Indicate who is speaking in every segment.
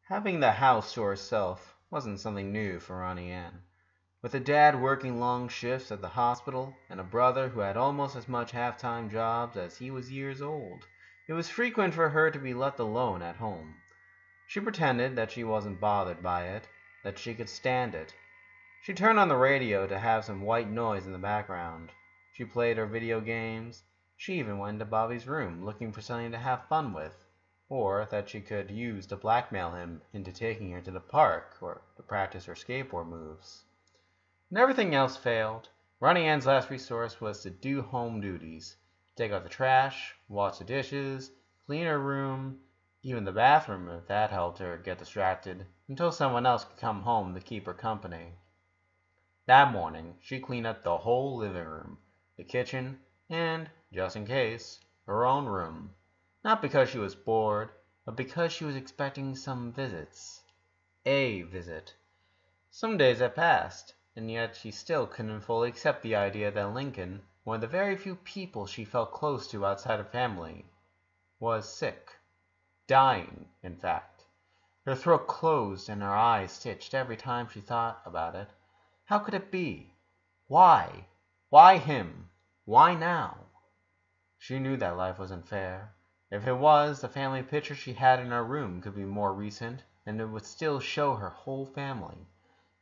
Speaker 1: Having the house to herself wasn't something new for Ronnie Ann. With a dad working long shifts at the hospital and a brother who had almost as much half-time jobs as he was years old, it was frequent for her to be left alone at home. She pretended that she wasn't bothered by it, that she could stand it. She turned on the radio to have some white noise in the background. She played her video games. She even went into Bobby's room looking for something to have fun with, or that she could use to blackmail him into taking her to the park or to practice her skateboard moves. When everything else failed, Ronnie Ann's last resource was to do home duties. Take out the trash, wash the dishes, clean her room, even the bathroom if that helped her get distracted, until someone else could come home to keep her company. That morning, she cleaned up the whole living room, the kitchen, and, just in case, her own room. Not because she was bored, but because she was expecting some visits. A visit. Some days had passed, and yet she still couldn't fully accept the idea that Lincoln, one of the very few people she felt close to outside her family, was sick. Dying, in fact. Her throat closed and her eyes stitched every time she thought about it. How could it be? Why? Why him? Why now? She knew that life wasn't fair. If it was, the family picture she had in her room could be more recent, and it would still show her whole family.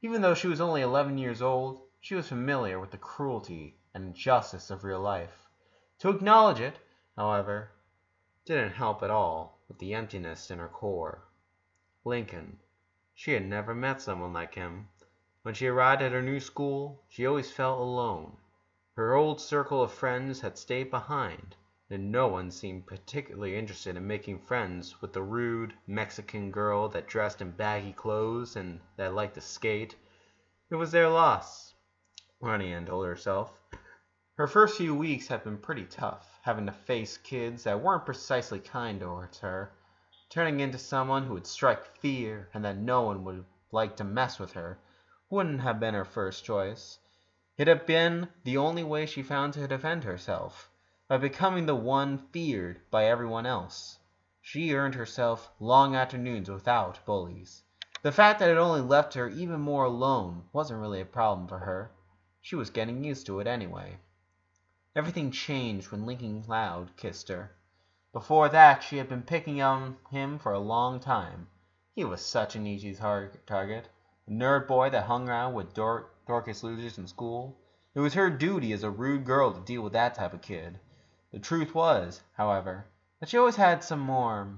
Speaker 1: Even though she was only 11 years old, she was familiar with the cruelty and injustice of real life. To acknowledge it, however, didn't help at all with the emptiness in her core. Lincoln. She had never met someone like him. When she arrived at her new school, she always felt alone. Her old circle of friends had stayed behind, and no one seemed particularly interested in making friends with the rude Mexican girl that dressed in baggy clothes and that liked to skate. It was their loss, Ronnie Ann told herself. Her first few weeks had been pretty tough, having to face kids that weren't precisely kind towards her, turning into someone who would strike fear and that no one would like to mess with her. Wouldn't have been her first choice. It had been the only way she found to defend herself, by becoming the one feared by everyone else. She earned herself long afternoons without bullies. The fact that it only left her even more alone wasn't really a problem for her. She was getting used to it anyway. Everything changed when Lincoln Loud kissed her. Before that, she had been picking on him for a long time. He was such an easy target. A nerd boy that hung around with dorcas losers in school. It was her duty as a rude girl to deal with that type of kid. The truth was, however, that she always had some more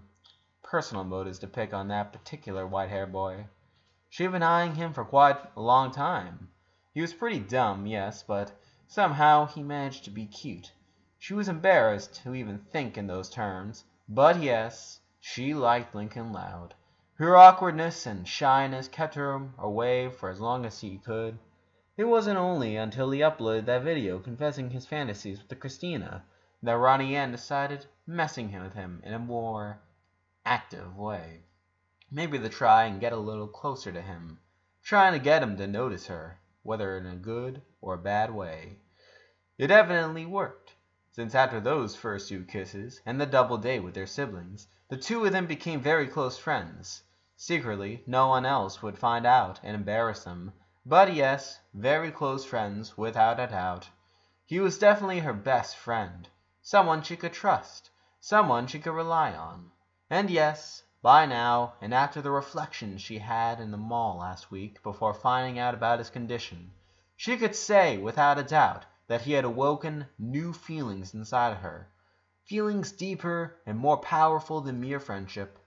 Speaker 1: personal motives to pick on that particular white-haired boy. She had been eyeing him for quite a long time. He was pretty dumb, yes, but somehow he managed to be cute. She was embarrassed to even think in those terms, but yes, she liked Lincoln Loud. Her awkwardness and shyness kept her away for as long as he could. It wasn't only until he uploaded that video confessing his fantasies with Christina that Ronnie Ann decided messing with him in a more active way. Maybe to try and get a little closer to him, trying to get him to notice her, whether in a good or bad way. It evidently worked, since after those first few kisses and the double date with their siblings, the two of them became very close friends. Secretly, no one else would find out and embarrass them, but yes, very close friends without a doubt. He was definitely her best friend, someone she could trust, someone she could rely on. And yes, by now, and after the reflection she had in the mall last week before finding out about his condition, she could say without a doubt that he had awoken new feelings inside of her, feelings deeper and more powerful than mere friendship.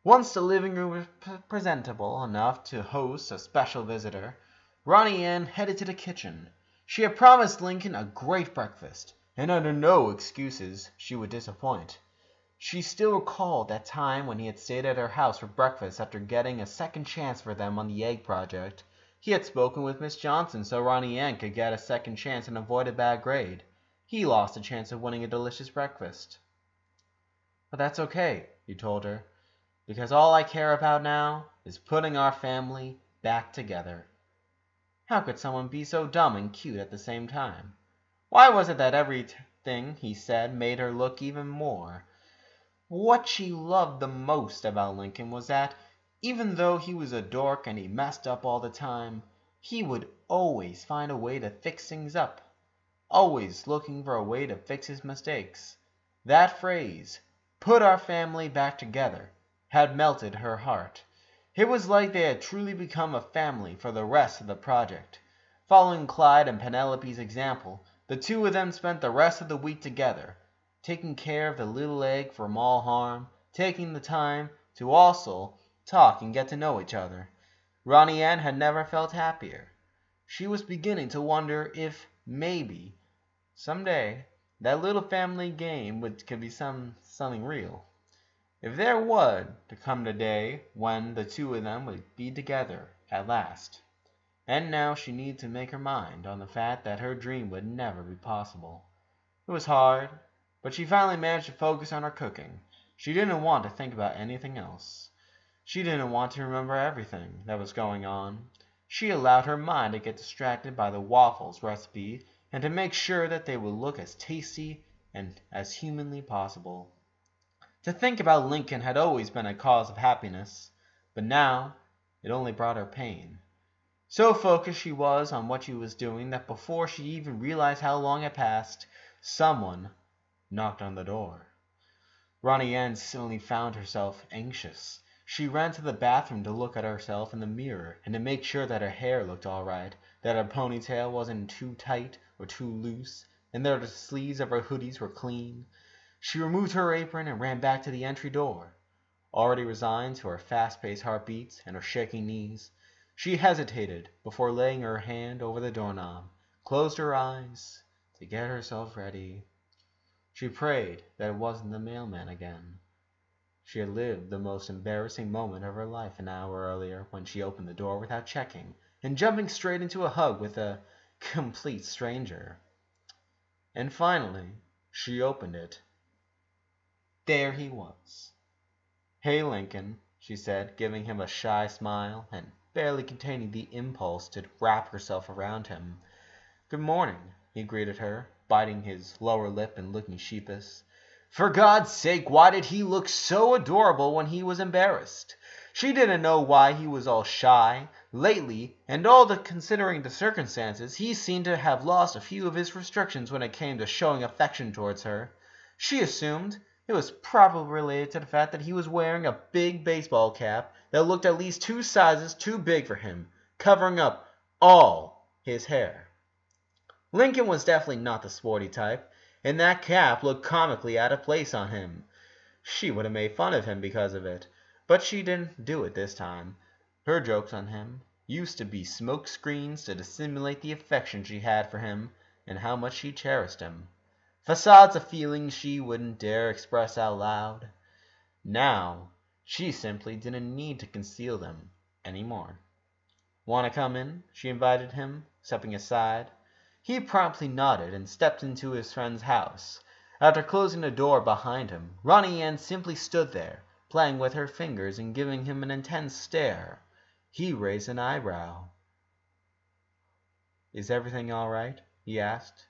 Speaker 1: Once the living room was presentable enough to host a special visitor, Ronnie Ann headed to the kitchen. She had promised Lincoln a great breakfast, and under no excuses she would disappoint. She still recalled that time when he had stayed at her house for breakfast after getting a second chance for them on the egg project. He had spoken with Miss Johnson so Ronnie Ann could get a second chance and avoid a bad grade. He lost a chance of winning a delicious breakfast. But that's okay, he told her, because all I care about now is putting our family back together. How could someone be so dumb and cute at the same time? Why was it that everything he said made her look even more? What she loved the most about Lincoln was that Even though he was a dork and he messed up all the time, he would always find a way to fix things up. Always looking for a way to fix his mistakes. That phrase, "put our family back together," had melted her heart. It was like they had truly become a family for the rest of the project. Following Clyde and Penelope's example, the two of them spent the rest of the week together, taking care of the little egg from all harm, taking the time to also talk and get to know each other. Ronnie Ann had never felt happier. She was beginning to wonder if, maybe, someday, that little family game could be something real. If there would to come a day when the two of them would be together at last. And now she needed to make her mind on the fact that her dream would never be possible. It was hard, but she finally managed to focus on her cooking. She didn't want to think about anything else. She didn't want to remember everything that was going on. She allowed her mind to get distracted by the waffles recipe and to make sure that they would look as tasty and as humanly possible. To think about Lincoln had always been a cause of happiness, but now it only brought her pain. So focused she was on what she was doing that before she even realized how long had passed, someone knocked on the door. Ronnie Ann suddenly found herself anxious. She ran to the bathroom to look at herself in the mirror and to make sure that her hair looked all right, that her ponytail wasn't too tight or too loose, and that the sleeves of her hoodies were clean. She removed her apron and ran back to the entry door. Already resigned to her fast-paced heartbeats and her shaking knees, she hesitated before laying her hand over the doorknob, closed her eyes to get herself ready. She prayed that it wasn't the mailman again. She had lived the most embarrassing moment of her life an hour earlier when she opened the door without checking and jumping straight into a hug with a complete stranger. And finally, she opened it. There he was. "Hey, Lincoln," she said, giving him a shy smile and barely containing the impulse to wrap herself around him. "Good morning," he greeted her, biting his lower lip and looking sheepish. For God's sake, why did he look so adorable when he was embarrassed? She didn't know why he was all shy. Lately, and considering the circumstances, he seemed to have lost a few of his restrictions when it came to showing affection towards her. She assumed it was probably related to the fact that he was wearing a big baseball cap that looked at least 2 sizes too big for him, covering up all his hair. Lincoln was definitely not the sporty type, and that cap looked comically out of place on him. She would have made fun of him because of it, but she didn't do it this time. Her jokes on him used to be smoke screens to dissimulate the affection she had for him and how much she cherished him. Facades of feelings she wouldn't dare express out loud. Now, she simply didn't need to conceal them anymore. "Want to come in?" she invited him, stepping aside. He promptly nodded and stepped into his friend's house. After closing the door behind him, Ronnie Ann simply stood there, playing with her fingers and giving him an intense stare. He raised an eyebrow. "Is everything all right?" he asked,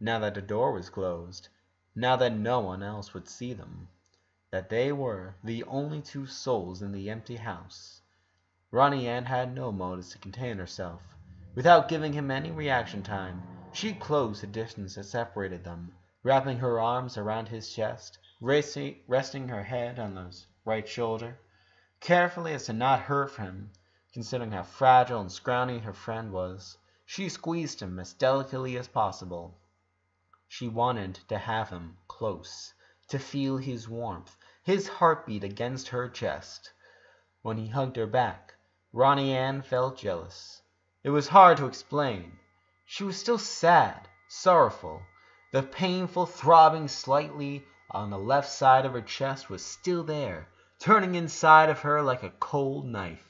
Speaker 1: now that the door was closed, now that no one else would see them, that they were the only 2 souls in the empty house. Ronnie Ann had no motives to contain herself. Without giving him any reaction time, she closed the distance that separated them, wrapping her arms around his chest, resting her head on his right shoulder, carefully as to not hurt him, considering how fragile and scrawny her friend was. She squeezed him as delicately as possible. She wanted to have him close, to feel his warmth, his heartbeat against her chest. When he hugged her back, Ronnie Ann felt jealous. It was hard to explain. She was still sad, sorrowful. The painful throbbing slightly on the left side of her chest was still there, turning inside of her like a cold knife.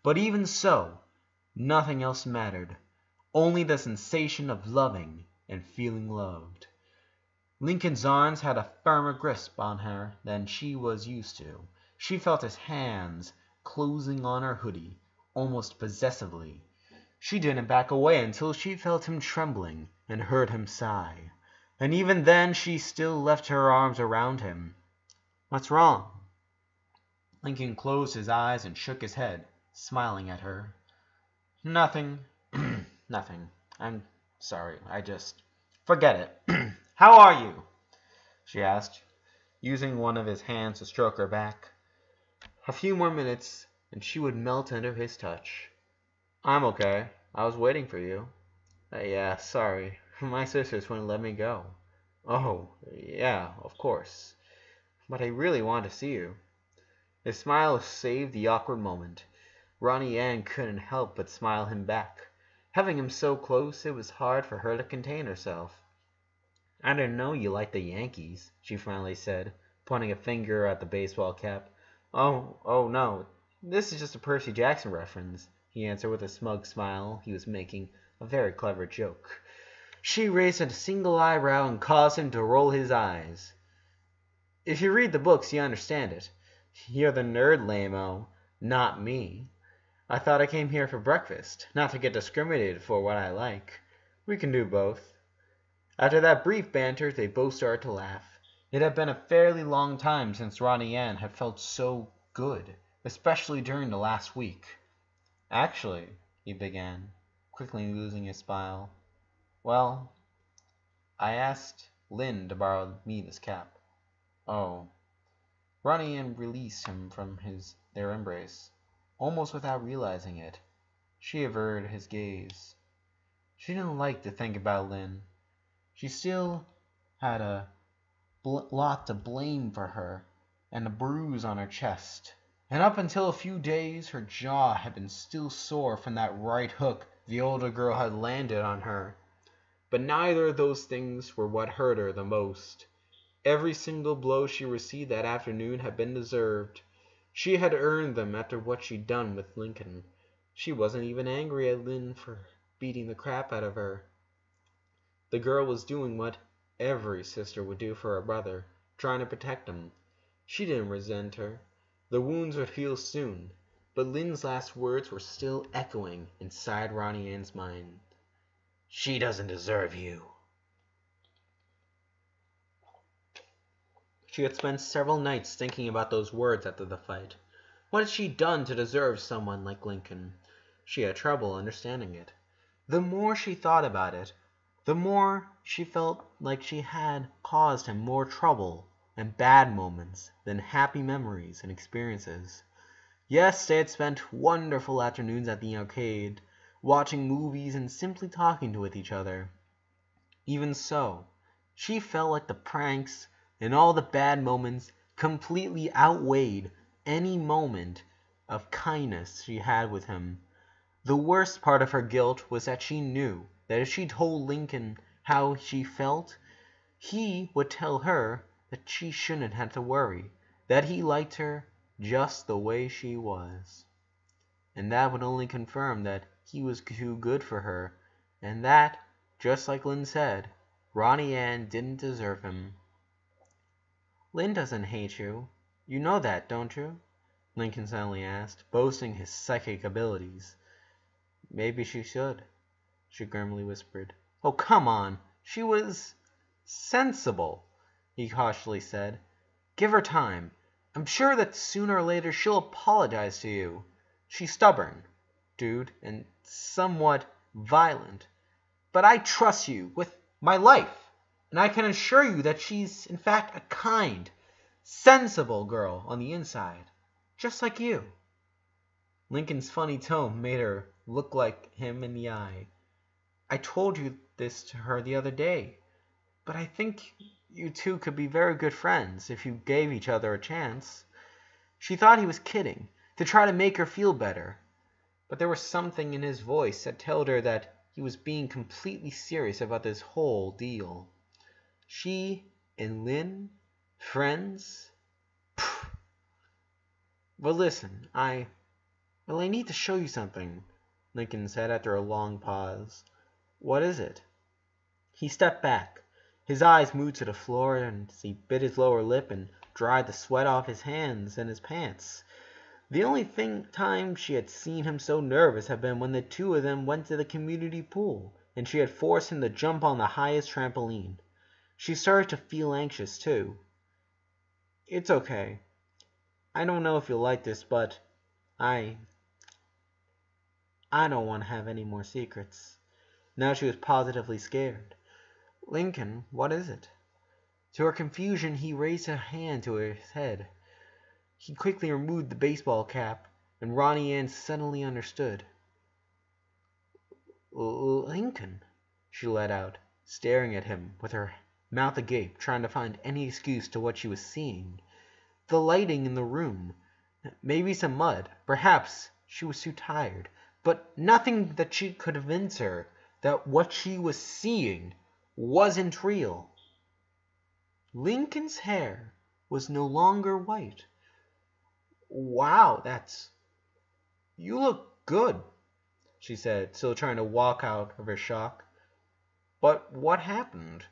Speaker 1: But even so, nothing else mattered. Only the sensation of loving and feeling loved. Lincoln's arms had a firmer grip on her than she was used to. She felt his hands closing on her hoodie, almost possessively. She didn't back away until she felt him trembling and heard him sigh. And even then she still left her arms around him. "What's wrong?" Lincoln closed his eyes and shook his head, smiling at her. Nothing. Nothing. I'm sorry. I just... Forget it. How are you? She asked, using one of his hands to stroke her back. A few more minutes, and she would melt under his touch. I'm okay. I was waiting for you. Yeah, sorry. My sisters wouldn't let me go. Oh, yeah, of course. But I really want to see you. His smile saved the awkward moment. Ronnie Ann couldn't help but smile him back. Having him so close, it was hard for her to contain herself. I didn't know you liked the Yankees, she finally said, pointing a finger at the baseball cap. Oh no, this is just a Percy Jackson reference, he answered with a smug smile. He was making a very clever joke. She raised a single eyebrow and caused him to roll his eyes. If you read the books, you understand it. You're the nerd, lame-o, not me. I thought I came here for breakfast, not to get discriminated for what I like. We can do both. After that brief banter, they both started to laugh. It had been a fairly long time since Ronnie Ann had felt so good, especially during the last week. Actually, he began, quickly losing his smile. Well, I asked Lynn to borrow me this cap. Oh. Ronnie Ann released him from their embrace, almost without realizing it. She averted his gaze. She didn't like to think about Lynn. She still had a lot to blame for her, and a bruise on her chest. And up until a few days, her jaw had been still sore from that right hook the older girl had landed on her. But neither of those things were what hurt her the most. Every single blow she received that afternoon had been deserved. She had earned them after what she'd done with Lincoln. She wasn't even angry at Lynn for beating the crap out of her. The girl was doing what every sister would do for a brother, trying to protect him. She didn't resent her. The wounds would heal soon, but Lynn's last words were still echoing inside Ronnie Ann's mind. She doesn't deserve you. She had spent several nights thinking about those words after the fight. What had she done to deserve someone like Lincoln? She had trouble understanding it. The more she thought about it, the more she felt like she had caused him more trouble and bad moments than happy memories and experiences. Yes, they had spent wonderful afternoons at the arcade, watching movies and simply talking with each other. Even so, she felt like the pranks and all the bad moments completely outweighed any moment of kindness she had with him. The worst part of her guilt was that she knew that if she told Lincoln how she felt, he would tell her that she shouldn't have to worry, that he liked her just the way she was. And that would only confirm that he was too good for her, and that, just like Lynn said, Ronnie Ann didn't deserve him. Lynn doesn't hate you. You know that, don't you? Lincoln suddenly asked, boasting his psychic abilities. Maybe she should, she grimly whispered. Oh, come on. She was sensible, he cautiously said. Give her time. I'm sure that sooner or later she'll apologize to you. She's stubborn, dude, and somewhat violent. But I trust you with my life, and I can assure you that she's, in fact, a kind, sensible girl on the inside, just like you. Lincoln's funny tone made her look like him in the eye. I told you this to her the other day, but I think you two could be very good friends if you gave each other a chance. She thought he was kidding, to try to make her feel better, but there was something in his voice that told her that he was being completely serious about this whole deal. She and Lynn? Friends? Pfft. Well, listen, I need to show you something, Lincoln said after a long pause. What is it? He stepped back. His eyes moved to the floor, and he bit his lower lip and dried the sweat off his hands and his pants. The only time she had seen him so nervous had been when the two of them went to the community pool, and she had forced him to jump on the highest trampoline. She started to feel anxious, too. It's okay. I don't know if you'll like this, but I don't want to have any more secrets. Now she was positively scared. Lincoln, what is it? To her confusion, he raised a hand to his head. He quickly removed the baseball cap, and Ronnie Ann suddenly understood. Lincoln, she let out, staring at him with her mouth agape, trying to find any excuse to what she was seeing. The lighting in the room, maybe some mud, perhaps she was too tired, but nothing that she could convince her that what she was seeing wasn't real. Lincoln's hair was no longer white. Wow, you look good, she said, still trying to walk out of her shock. But what happened?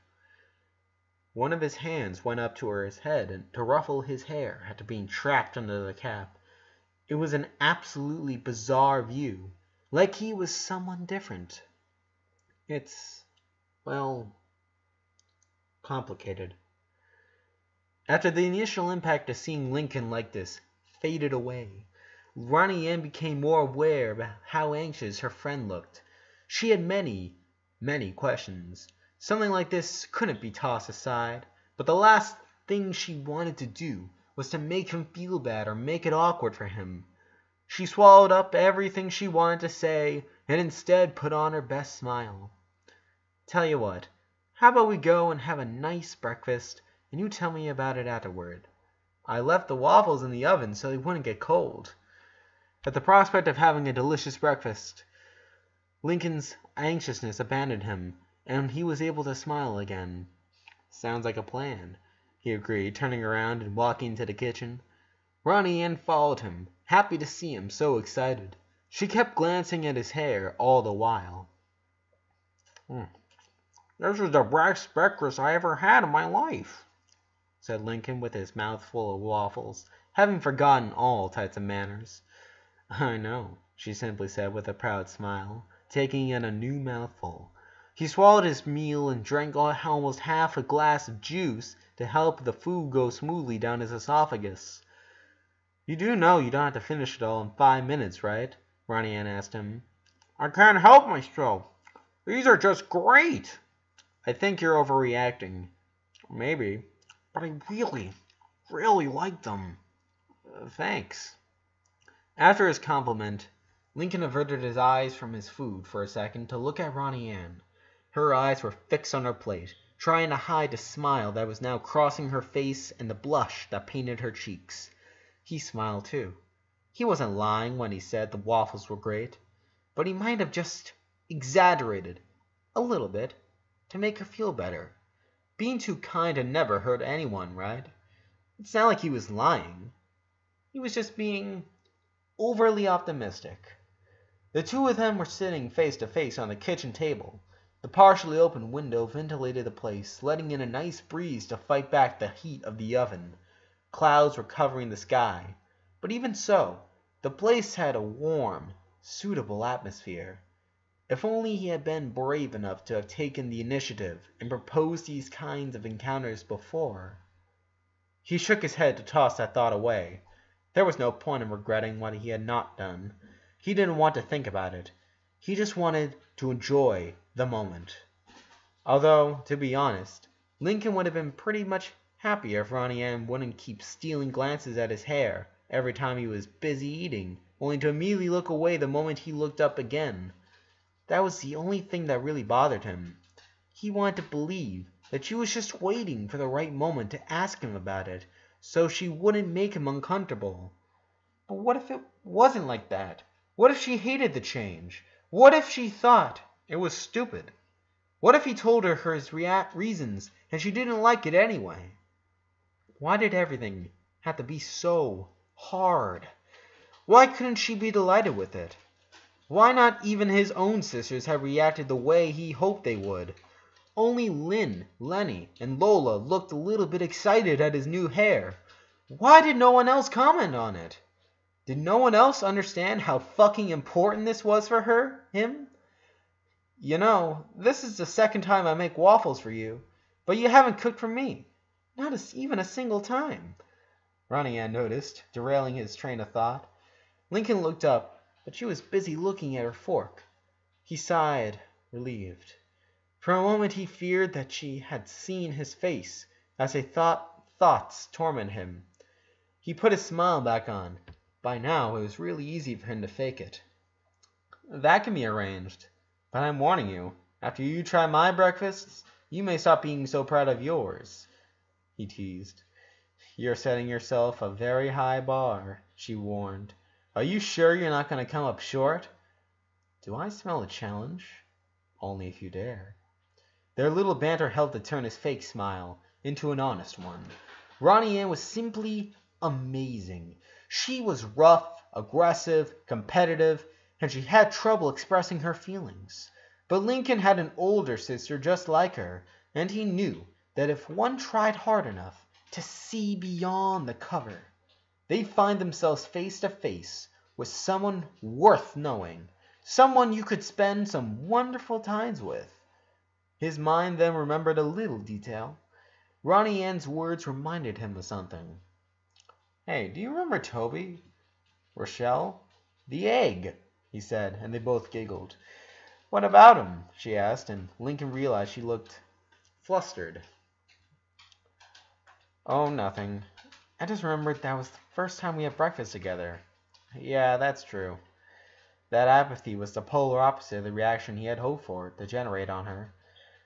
Speaker 1: One of his hands went up to her head and to ruffle his hair after being trapped under the cap. It was an absolutely bizarre view, like he was someone different. It's, well, complicated. After the initial impact of seeing Lincoln like this faded away, Ronnie Ann became more aware of how anxious her friend looked. She had many, many questions. Something like this couldn't be tossed aside, but the last thing she wanted to do was to make him feel bad or make it awkward for him. She swallowed up everything she wanted to say and instead put on her best smile. Tell you what, how about we go and have a nice breakfast and you tell me about it afterward? I left the waffles in the oven so they wouldn't get cold. At the prospect of having a delicious breakfast, Lincoln's anxiousness abandoned him, and he was able to smile again. Sounds like a plan, he agreed, turning around and walking into the kitchen. Ronnie Ann followed him, happy to see him so excited. She kept glancing at his hair all the while. This is the best breakfast I ever had in my life, said Lincoln with his mouth full of waffles, having forgotten all types of manners. I know, she simply said with a proud smile, taking in a new mouthful. He swallowed his meal and drank almost half a glass of juice to help the food go smoothly down his esophagus. You do know you don't have to finish it all in 5 minutes, right? Ronnie Ann asked him. I can't help myself. These are just great. I think you're overreacting. Maybe. But I really, really like them. Thanks. After his compliment, Lincoln averted his eyes from his food for a second to look at Ronnie Ann. Her eyes were fixed on her plate, trying to hide the smile that was now crossing her face and the blush that painted her cheeks. He smiled too. He wasn't lying when he said the waffles were great, but he might have just exaggerated a little bit to make her feel better. Being too kind had never hurt anyone, right? It's not like he was lying. He was just being overly optimistic. The two of them were sitting face to face on the kitchen table. The partially open window ventilated the place, letting in a nice breeze to fight back the heat of the oven. Clouds were covering the sky, but even so, the place had a warm, suitable atmosphere. If only he had been brave enough to have taken the initiative and proposed these kinds of encounters before. He shook his head to toss that thought away. There was no point in regretting what he had not done. He didn't want to think about it. He just wanted to enjoy the moment. Although, to be honest, Lincoln would have been pretty much happier if Ronnie Ann wouldn't keep stealing glances at his hair every time he was busy eating, only to immediately look away the moment he looked up again. That was the only thing that really bothered him. He wanted to believe that she was just waiting for the right moment to ask him about it, so she wouldn't make him uncomfortable. But what if it wasn't like that? What if she hated the change? What if she thought it was stupid? What if he told her his reasons and she didn't like it anyway? Why did everything have to be so hard? Why couldn't she be delighted with it? Why not even his own sisters have reacted the way he hoped they would? Only Lynn, Lenny, and Lola looked a little bit excited at his new hair. Why did no one else comment on it? Did no one else understand how fucking important this was for him? You know, this is the second time I make waffles for you, but you haven't cooked for me. Not even a single time. Ronnie Ann noticed, derailing his train of thought. Lincoln looked up, but she was busy looking at her fork. He sighed, relieved. For a moment he feared that she had seen his face, as thoughts tormented him. He put his smile back on. By now, it was really easy for him to fake it. That can be arranged. But I'm warning you, after you try my breakfasts, you may stop being so proud of yours, he teased. You're setting yourself a very high bar, she warned. Are you sure you're not going to come up short? Do I smell a challenge? Only if you dare. Their little banter helped to turn his fake smile into an honest one. Ronnie Ann was simply amazing. She was rough, aggressive, competitive, and she had trouble expressing her feelings. But Lincoln had an older sister just like her, and he knew that if one tried hard enough to see beyond the cover, they'd find themselves face to face with someone worth knowing, someone you could spend some wonderful times with. His mind then remembered a little detail. Ronnie Ann's words reminded him of something. Hey, do you remember Toby? Rochelle? The egg, he said, and they both giggled. What about him? She asked, and Lincoln realized she looked flustered. Oh, nothing. I just remembered that was the first time we had breakfast together. Yeah, that's true. That apathy was the polar opposite of the reaction he had hoped for to generate on her.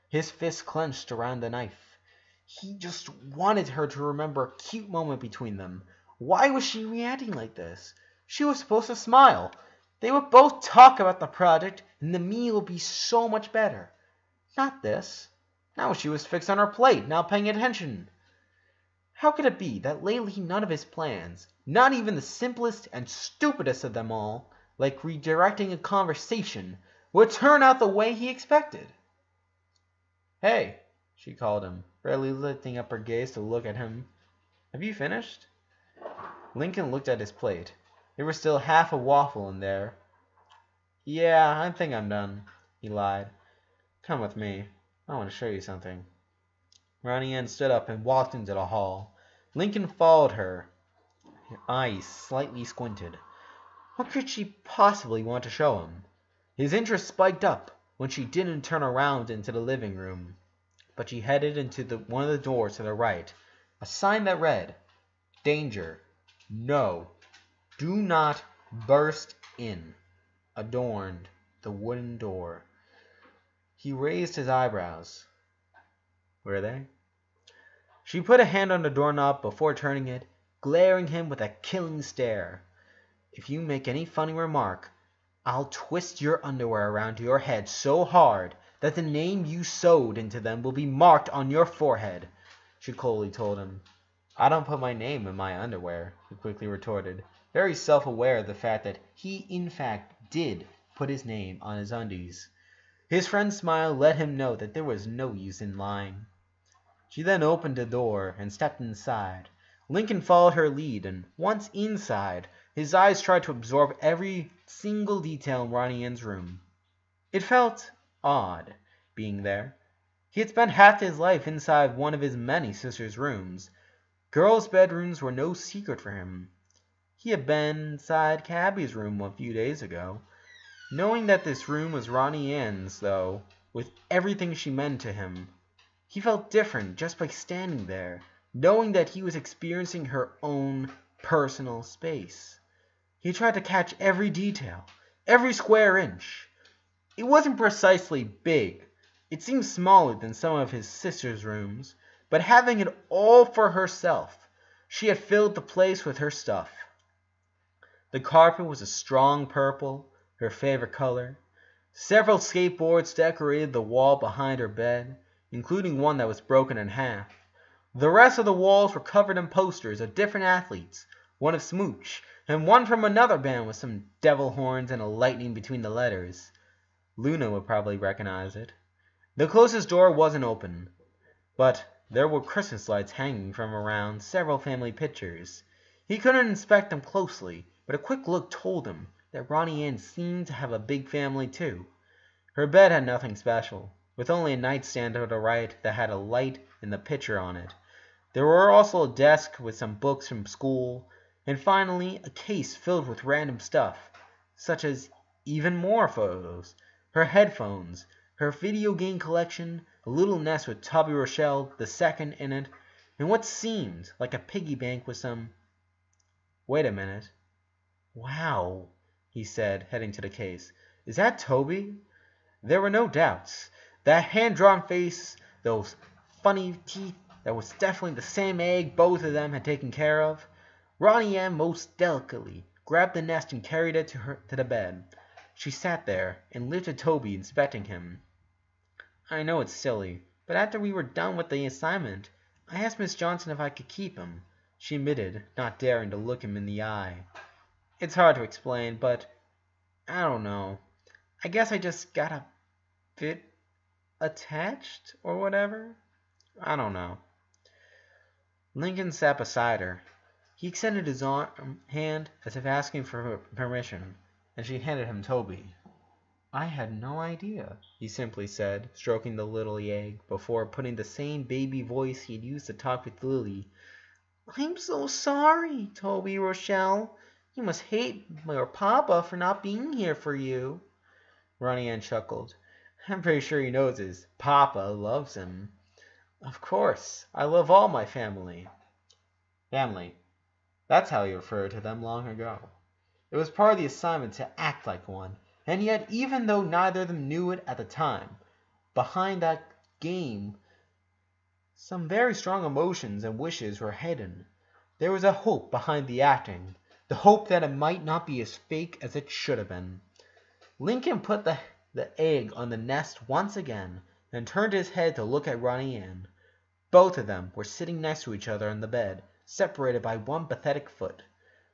Speaker 1: His fist clenched around the knife. He just wanted her to remember a cute moment between them. Why was she reacting like this? She was supposed to smile. They would both talk about the project, and the meal would be so much better. Not this. Now she was fixed on her plate, not paying attention. How could it be that lately none of his plans, not even the simplest and stupidest of them all, like redirecting a conversation, would turn out the way he expected? Hey, she called him, barely lifting up her gaze to look at him. Have you finished? Lincoln looked at his plate. There was still half a waffle in there. Yeah, I think I'm done, he lied. Come with me. I want to show you something. Ronnie Ann stood up and walked into the hall. Lincoln followed her, her eyes slightly squinted. What could she possibly want to show him? His interest spiked up when she didn't turn around into the living room, but she headed into one of the doors to the right, a sign that read, Danger. No. Do not burst in. Adorned the wooden door. He raised his eyebrows. Were they? She put a hand on the doorknob before turning it, glaring him with a killing stare. If you make any funny remark, I'll twist your underwear around your head so hard that the name you sewed into them will be marked on your forehead, she coldly told him. I don't put my name in my underwear, he quickly retorted, very self-aware of the fact that he in fact did put his name on his undies. His friend's smile let him know that there was no use in lying. She then opened the door and stepped inside. Lincoln followed her lead, and once inside, his eyes tried to absorb every single detail in Ronnie Ann's room. It felt odd, being there. He had spent half his life inside one of his many sisters' rooms. Girls' bedrooms were no secret for him. He had been inside Cabby's room a few days ago. Knowing that this room was Ronnie Ann's, though, with everything she meant to him, he felt different just by standing there, knowing that he was experiencing her own personal space. He tried to catch every detail, every square inch. It wasn't precisely big. It seemed smaller than some of his sister's rooms, but having it all for herself, she had filled the place with her stuff. The carpet was a strong purple, her favorite color. Several skateboards decorated the wall behind her bed, including one that was broken in half. The rest of the walls were covered in posters of different athletes, one of Smooch, and one from another band with some devil horns and a lightning between the letters. Luna would probably recognize it. The closest door wasn't open, but there were Christmas lights hanging from around several family pictures. He couldn't inspect them closely, but a quick look told him that Ronnie Ann seemed to have a big family too. Her bed had nothing special, with only a nightstand to the right that had a light and the picture on it. There were also a desk with some books from school, and finally a case filled with random stuff, such as even more photos, her headphones, her video game collection, a little nest with Toby Rochelle II in it, and what seemed like a piggy bank with some... Wait a minute. Wow, he said, heading to the case. Is that Toby? There were no doubts. That hand-drawn face, those funny teeth, that was definitely the same egg both of them had taken care of. Ronnie Ann most delicately grabbed the nest and carried it to the bed. She sat there and lifted Toby, inspecting him. I know it's silly, but after we were done with the assignment, I asked Miss Johnson if I could keep him, she admitted, not daring to look him in the eye. It's hard to explain, but I don't know. I guess I just got a bit attached or whatever. I don't know. Lincoln sat beside her. He extended his hand as if asking for permission, and she handed him Toby. I had no idea, he simply said, stroking the little egg before putting the same baby voice he had used to talk with Lily. I'm so sorry, Toby Rochelle. You must hate your papa for not being here for you. Ronnie Ann chuckled. I'm pretty sure he knows his papa loves him. Of course, I love all my family. Family. That's how he referred to them long ago. It was part of the assignment to act like one, and yet even though neither of them knew it at the time, behind that game, some very strong emotions and wishes were hidden. There was a hope behind the acting, the hope that it might not be as fake as it should have been. Lincoln put the egg on the nest once again and turned his head to look at Ronnie Ann. Both of them were sitting next to each other on the bed, separated by one pathetic foot.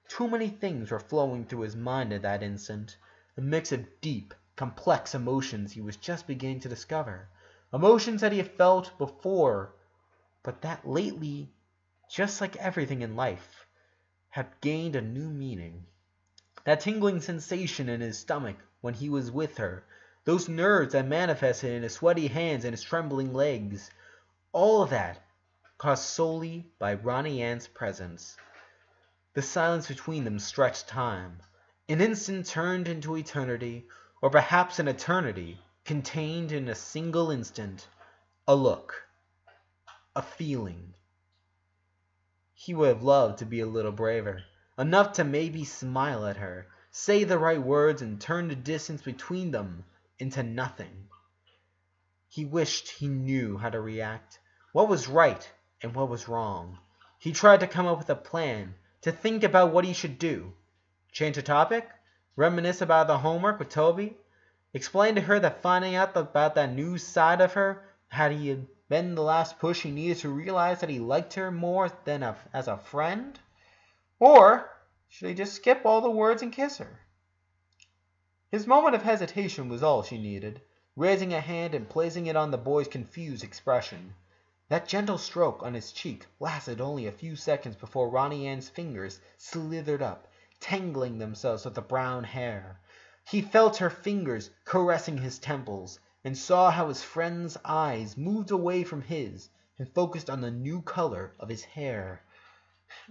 Speaker 1: Too many things were flowing through his mind at that instant, a mix of deep, complex emotions he was just beginning to discover, emotions that he had felt before, but that lately, just like everything in life, had gained a new meaning. That tingling sensation in his stomach when he was with her, those nerves that manifested in his sweaty hands and his trembling legs, all of that caused solely by Ronnie Ann's presence. The silence between them stretched time. An instant turned into eternity, or perhaps an eternity contained in a single instant. A look. A feeling. He would have loved to be a little braver, enough to maybe smile at her, say the right words, and turn the distance between them into nothing. He wished he knew how to react, what was right and what was wrong. He tried to come up with a plan, to think about what he should do. Change the topic? Reminisce about the homework with Toby? Explain to her that finding out about that new side of her had been the last push he needed to realize that he liked her more than as a friend? Or should he just skip all the words and kiss her? His moment of hesitation was all she needed, raising a hand and placing it on the boy's confused expression. That gentle stroke on his cheek lasted only a few seconds before Ronnie Ann's fingers slithered up, tangling themselves with the brown hair. He felt her fingers caressing his temples, and saw how his friend's eyes moved away from his and focused on the new color of his hair.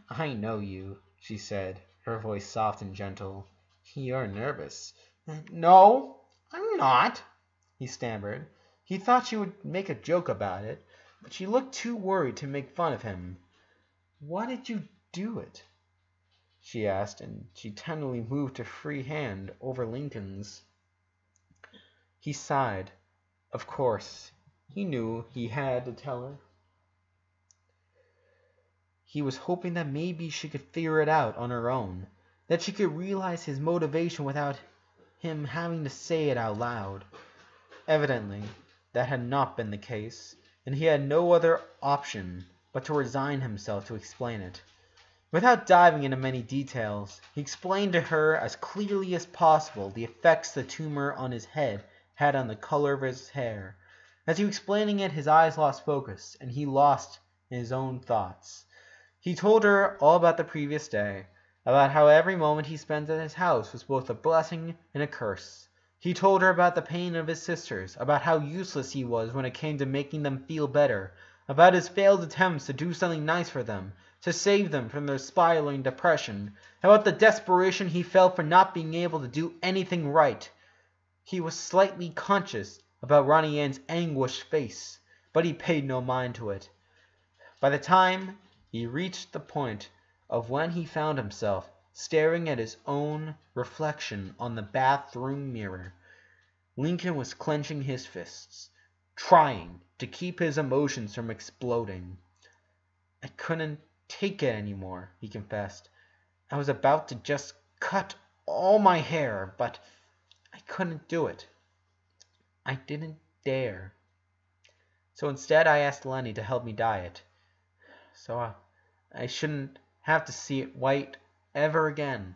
Speaker 1: I know you, she said, her voice soft and gentle. You're nervous. No, I'm not, he stammered. He thought she would make a joke about it, but she looked too worried to make fun of him. Why did you do it? She asked, and she tenderly moved her free hand over Lincoln's. He sighed. Of course, he knew he had to tell her. He was hoping that maybe she could figure it out on her own, that she could realize his motivation without him having to say it out loud. Evidently, that had not been the case, and he had no other option but to resign himself to explain it. Without diving into many details, he explained to her as clearly as possible the effects the tumor on his head had on the color of his hair. As he was explaining it, his eyes lost focus, and he lost in his own thoughts. He told her all about the previous day, about how every moment he spent at his house was both a blessing and a curse. He told her about the pain of his sisters, about how useless he was when it came to making them feel better,
Speaker 2: about his failed attempts to do something nice for them, to save them from their spiraling depression, about the desperation he felt for not being able to do anything right. He was slightly conscious about Ronnie Yen's anguished face, but he paid no mind to it. By the time he reached the point of when he found himself staring at his own reflection on the bathroom mirror, Lincoln was clenching his fists, trying to keep his emotions from exploding. I couldn't take it anymore, he confessed. I was about to just cut all my hair, but I couldn't do it. I didn't dare. So instead I asked Lenny to help me dye it, so I shouldn't have to see it white ever again.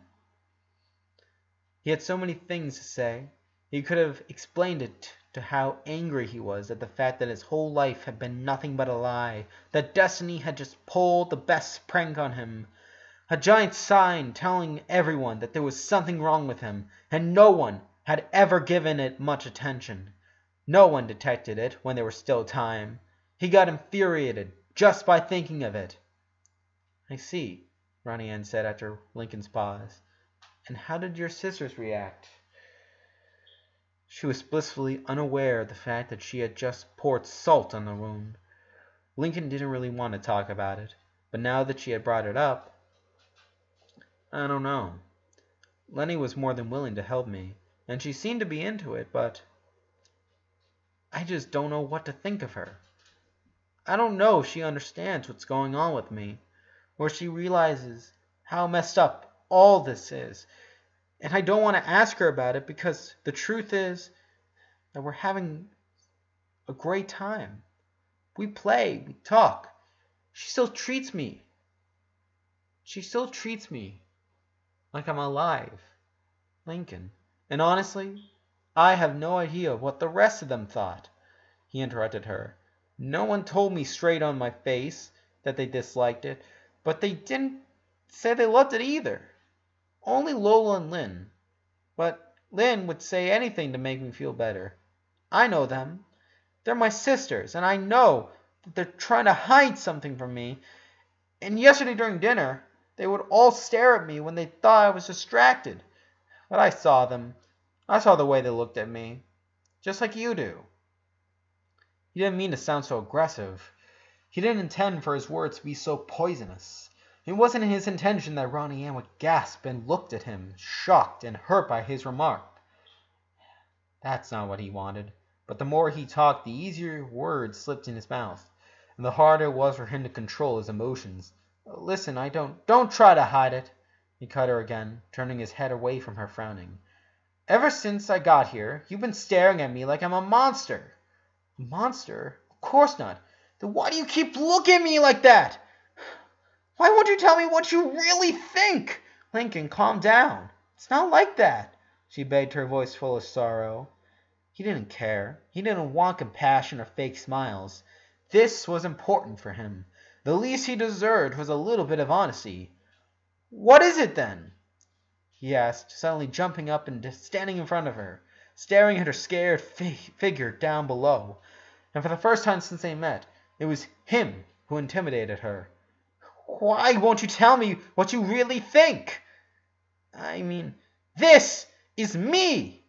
Speaker 2: He had so many things to say. He could have explained it to how angry he was at the fact that his whole life had been nothing but a lie, that destiny had just pulled the best prank on him, a giant sign telling everyone that there was something wrong with him, and no one had ever given it much attention. No one detected it when there was still time. He got infuriated just by thinking of it. I see, Ronnie Ann said after Lincoln's pause. And how did your sisters react? She was blissfully unaware of the fact that she had just poured salt on the wound. Lincoln didn't really want to talk about it, but now that she had brought it up, I don't know. Lenny was more than willing to help me, and she seemed to be into it, but I just don't know what to think of her. I don't know if she understands what's going on with me, or she realizes how messed up all this is. And I don't want to ask her about it because the truth is that we're having a great time. We play, we talk. She still treats me like I'm alive. Lincoln. And honestly, I have no idea what the rest of them thought. He interrupted her. No one told me straight on my face that they disliked it, but they didn't say they loved it either. Only Lola and Lynn. But Lynn would say anything to make me feel better. I know them. They're my sisters, and I know that they're trying to hide something from me. And yesterday during dinner, they would all stare at me when they thought I was distracted. But I saw them. I saw the way they looked at me. Just like you do. He didn't mean to sound so aggressive. He didn't intend for his words to be so poisonous. It wasn't his intention that Ronnie Ann would gasp and looked at him, shocked and hurt by his remark. That's not what he wanted. But the more he talked, the easier words slipped in his mouth, and the harder it was for him to control his emotions. Listen, don't try to hide it, he cut her again, turning his head away from her, frowning. Ever since I got here, you've been staring at me like I'm a monster. A monster? Of course not. Then why do you keep looking at me like that? Why won't you tell me what you really think? Lincoln, calm down. It's not like that, she begged, her voice full of sorrow. He didn't care. He didn't want compassion or fake smiles. This was important for him. The least he deserved was a little bit of honesty. What is it, then? He asked, suddenly jumping up and standing in front of her, staring at her scared figure down below. And for the first time since they met, it was him who intimidated her. Why won't you tell me what you really think? I mean, this is me.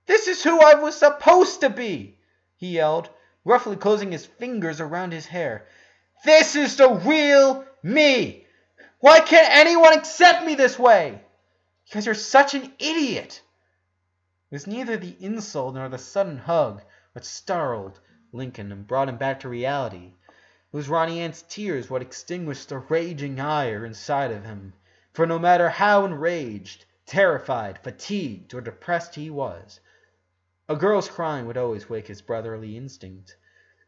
Speaker 2: This is who I was supposed to be, he yelled, roughly closing his fingers around his hair. This is the real me. Why can't anyone accept me this way? Because you're such an idiot. It was neither the insult nor the sudden hug which startled Lincoln and brought him back to reality. It was Ronnie Ann's tears what extinguished the raging ire inside of him. For no matter how enraged, terrified, fatigued, or depressed he was, a girl's crying would always wake his brotherly instinct.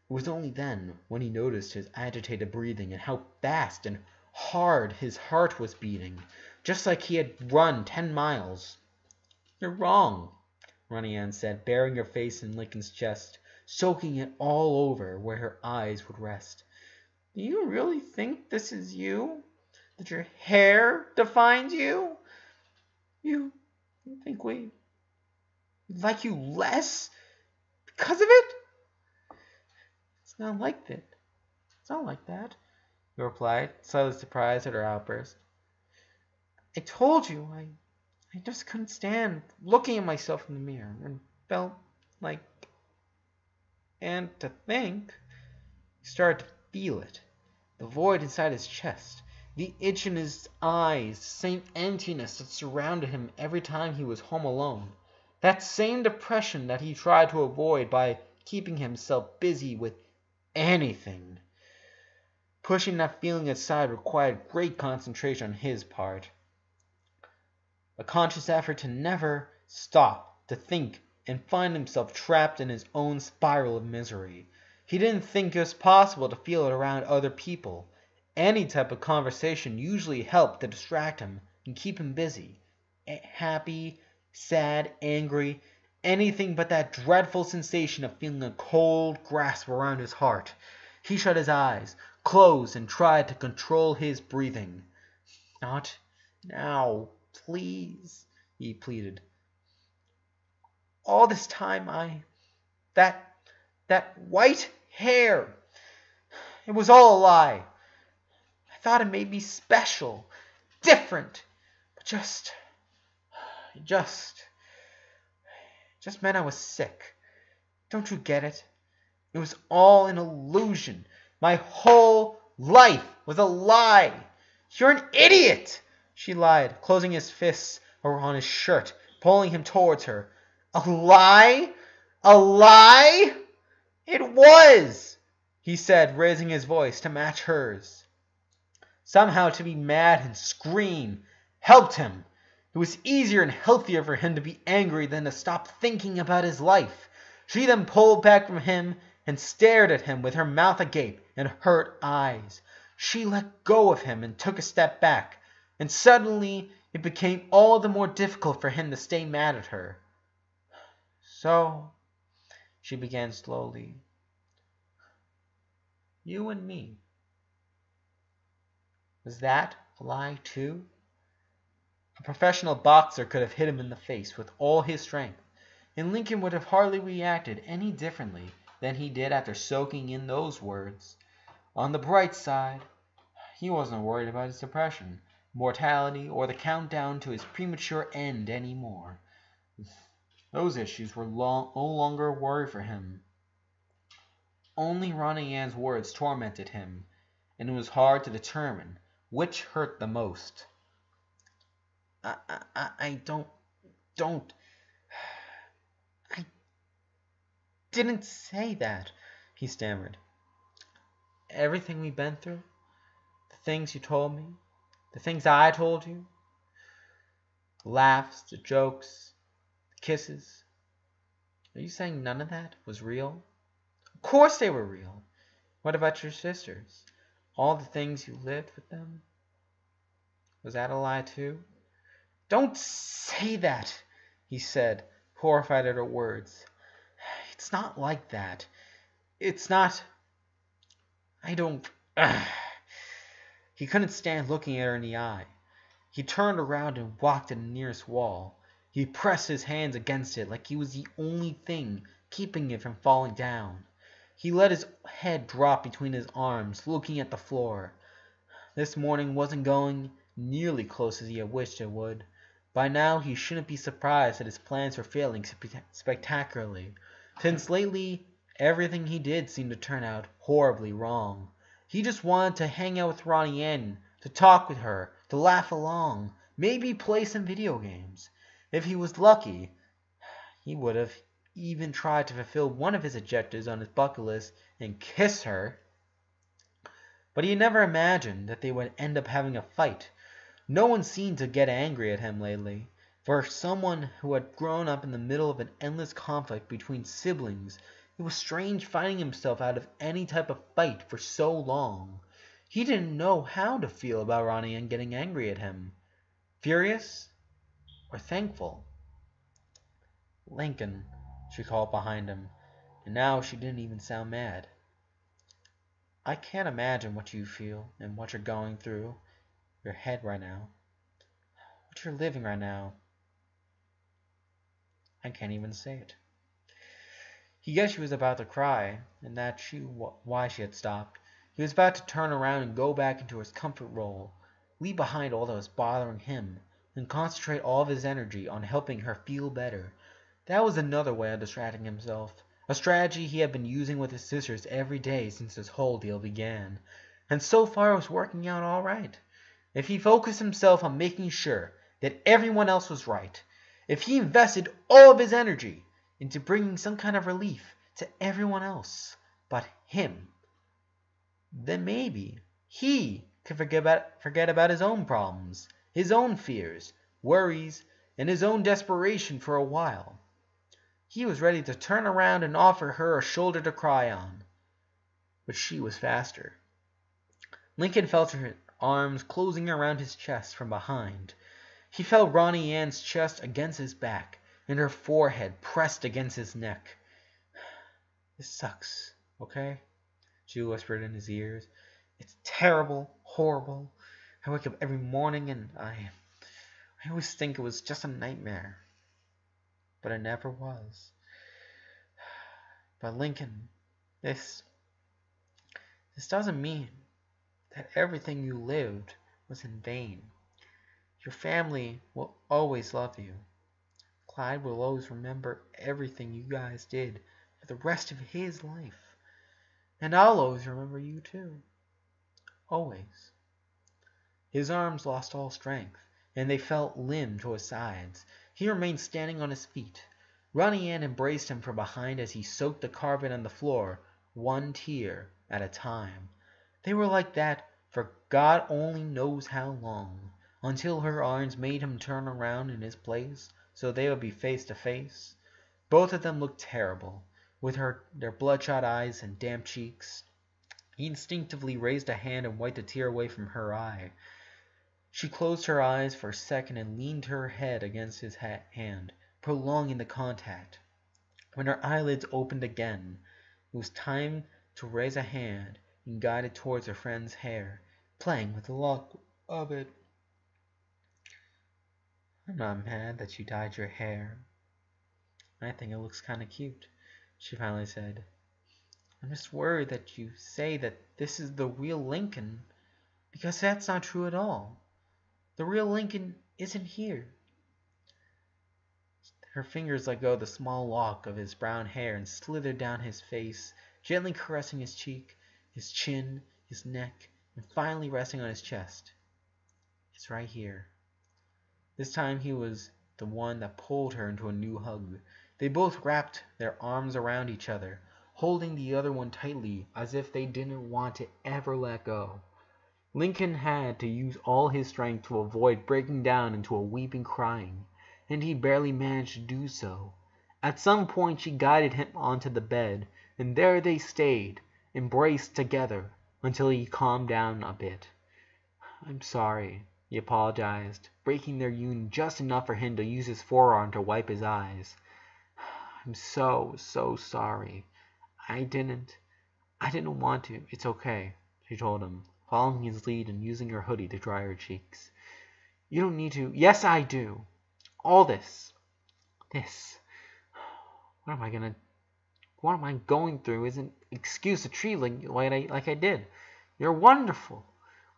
Speaker 2: It was only then, when he noticed his agitated breathing and how fast and hard his heart was beating, just like he had run 10 miles. You're wrong, Ronnie Ann said, burying her face in Lincoln's chest, soaking it all over where her eyes would rest. Do you really think this is you? That your hair defines you? You think we like you less because of it? It's not like that. It's not like that, he replied, slightly surprised at her outburst. I told you, I just couldn't stand looking at myself in the mirror and felt like... And to think, he started to feel it. The void inside his chest, the itch in his eyes, the same emptiness that surrounded him every time he was home alone. That same depression that he tried to avoid by keeping himself busy with anything. Pushing that feeling aside required great concentration on his part. A conscious effort to never stop to think and find himself trapped in his own spiral of misery. He didn't think it was possible to feel it around other people. Any type of conversation usually helped to distract him and keep him busy. Happy, sad, angry, anything but that dreadful sensation of feeling a cold grasp around his heart. He shut his eyes, closed, and tried to control his breathing. Not now, please, he pleaded. All this time that white hair, it was all a lie. I thought it made me special, different, but just meant I was sick. Don't you get it? It was all an illusion. My whole life was a lie. You're an idiot, she lied, closing his fists around his shirt, pulling him towards her. A lie? A lie? It was, he said, raising his voice to match hers. Somehow to be mad and scream helped him. It was easier and healthier for him to be angry than to stop thinking about his life. She then pulled back from him and stared at him with her mouth agape and hurt eyes. She let go of him and took a step back, and suddenly it became all the more difficult for him to stay mad at her. So, she began slowly, you and me. Was that a lie too? A professional boxer could have hit him in the face with all his strength, and Lincoln would have hardly reacted any differently than he did after soaking in those words. On the bright side, he wasn't worried about his depression, mortality, or the countdown to his premature end anymore. Those issues were no longer a worry for him. Only Ronnie Ann's words tormented him, and it was hard to determine which hurt the most. I didn't say that, he stammered. Everything we've been through, the things you told me, the things I told you, the laughs, the jokes, the kisses. Are you saying none of that was real? Of course they were real. What about your sisters? All the things you lived with them? Was that a lie too? Don't say that, he said, horrified at her words. It's not like that. It's not... I don't... He couldn't stand looking at her in the eye. He turned around and walked to the nearest wall. He pressed his hands against it like he was the only thing keeping it from falling down. He let his head drop between his arms, looking at the floor. This morning wasn't going nearly close as he had wished it would. By now he shouldn't be surprised that his plans were failing spectacularly, since lately everything he did seemed to turn out horribly wrong. He just wanted to hang out with Ronnie Ann, to talk with her, to laugh along, maybe play some video games. If he was lucky, he would have even tried to fulfill one of his objectives on his bucket list and kiss her. But he never imagined that they would end up having a fight. No one seemed to get angry at him lately. For someone who had grown up in the middle of an endless conflict between siblings, it was strange finding himself out of any type of fight for so long. He didn't know how to feel about Ronnie Ann getting angry at him. Furious or thankful? Lincoln, she called behind him, and now she didn't even sound mad. I can't imagine what you feel and what you're going through your head right now. What you're living right now. I can't even say it. He guessed she was about to cry, and that's why she had stopped. He was about to turn around and go back into his comfort role, leave behind all that was bothering him, and concentrate all of his energy on helping her feel better. That was another way of distracting himself, a strategy he had been using with his sisters every day since this whole deal began. And so far it was working out all right. If he focused himself on making sure that everyone else was right, if he invested all of his energy into bringing some kind of relief to everyone else but him, then maybe he could forget about his own problems, his own fears, worries, and his own desperation for a while. He was ready to turn around and offer her a shoulder to cry on. But she was faster. Lincoln felt her arms closing around his chest from behind. He felt Ronnie Ann's chest against his back, and her forehead pressed against his neck. "This sucks, okay?" she whispered in his ears. "It's terrible, horrible. I wake up every morning and I always think it was just a nightmare. But it never was. But Lincoln, this doesn't mean that everything you lived was in vain. Your family will always love you. Clyde will always remember everything you guys did for the rest of his life. And I'll always remember you too. Always." His arms lost all strength, and they felt limp to his sides. He remained standing on his feet. Ronnie Ann embraced him from behind as he soaked the carpet and the floor, one tear at a time. They were like that for God only knows how long, until her arms made him turn around in his place so they would be face to face. Both of them looked terrible, with their bloodshot eyes and damp cheeks. He instinctively raised a hand and wiped a tear away from her eye. She closed her eyes for a second and leaned her head against his hand, prolonging the contact. When her eyelids opened again, it was time to raise a hand and guide it towards her friend's hair, playing with the lock of it. "I'm not mad that you dyed your hair. I think it looks kind of cute," she finally said. "I'm just worried that you say that this is the real Lincoln, because that's not true at all. The real Lincoln isn't here." Her fingers let go of the small lock of his brown hair and slithered down his face, gently caressing his cheek, his chin, his neck, and finally resting on his chest. "It's right here." This time he was the one that pulled her into a new hug. They both wrapped their arms around each other, holding the other one tightly as if they didn't want to ever let go. Lincoln had to use all his strength to avoid breaking down into a weeping crying, and he barely managed to do so. At some point she guided him onto the bed, and there they stayed, embraced together, until he calmed down a bit. "I'm sorry," he apologized, breaking their union just enough for him to use his forearm to wipe his eyes. "I'm so sorry. I didn't want to. It's okay," she told him, following his lead and using her hoodie to dry her cheeks. "You don't need to." "Yes, I do. All this. What am I going through isn't an excuse to treat like I did. You're wonderful.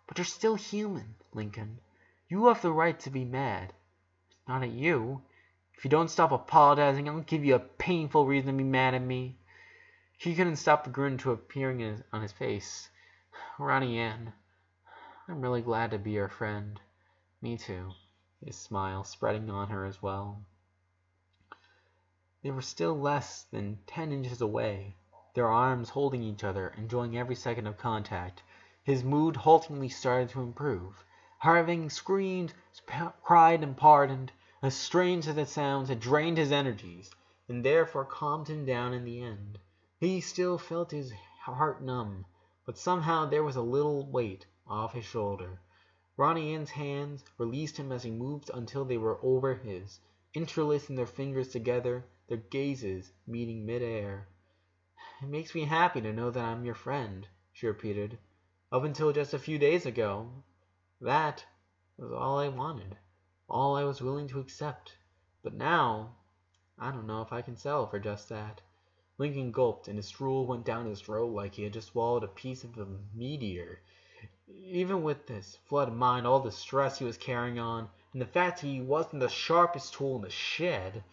Speaker 2: But you're still human, Lincoln. You have the right to be mad. Not at you. If you don't stop apologizing, I'll give you a painful reason to be mad at me." He couldn't stop the grin to appearing on his face. "Ronnie Ann, I'm really glad to be your friend." "Me too," his smile spreading on her as well. They were still less than 10 inches away, their arms holding each other, enjoying every second of contact. His mood haltingly started to improve. Having screamed, cried, and pardoned, as strange as it sounds, had drained his energies, and therefore calmed him down in the end. He still felt his heart numb, but somehow there was a little weight off his shoulder. Ronnie Ann's hands released him as he moved until they were over his, interlacing their fingers together, their gazes meeting mid-air. "It makes me happy to know that I'm your friend," she repeated. "Up until just a few days ago, that was all I wanted, all I was willing to accept. But now, I don't know if I can settle for just that. Lincoln gulped, and his drool went down his throat like he had just swallowed a piece of a meteor. Even with this flood of mind, all the stress he was carrying on, and the fact that he wasn't the sharpest tool in the shed,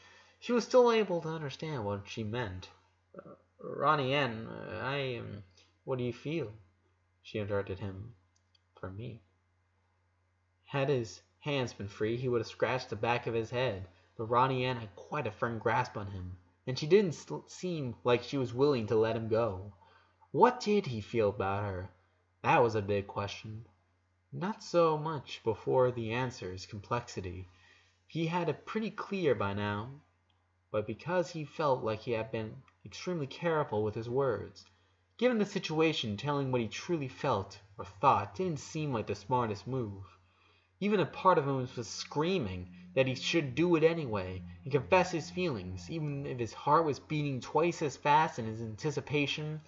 Speaker 2: she was still able to understand what she meant. Ronnie Ann, what do you feel? She interrupted him. For me. Had his hands been free, he would have scratched the back of his head, but Ronnie Ann had quite a firm grasp on him, and she didn't seem like she was willing to let him go. What did he feel about her? That was a big question. Not so much before the answer's complexity. He had it pretty clear by now, but because he felt like he had been extremely careful with his words. Given the situation, telling what he truly felt or thought didn't seem like the smartest move. Even a part of him was screaming that he should do it anyway and confess his feelings, even if his heart was beating twice as fast in his anticipation.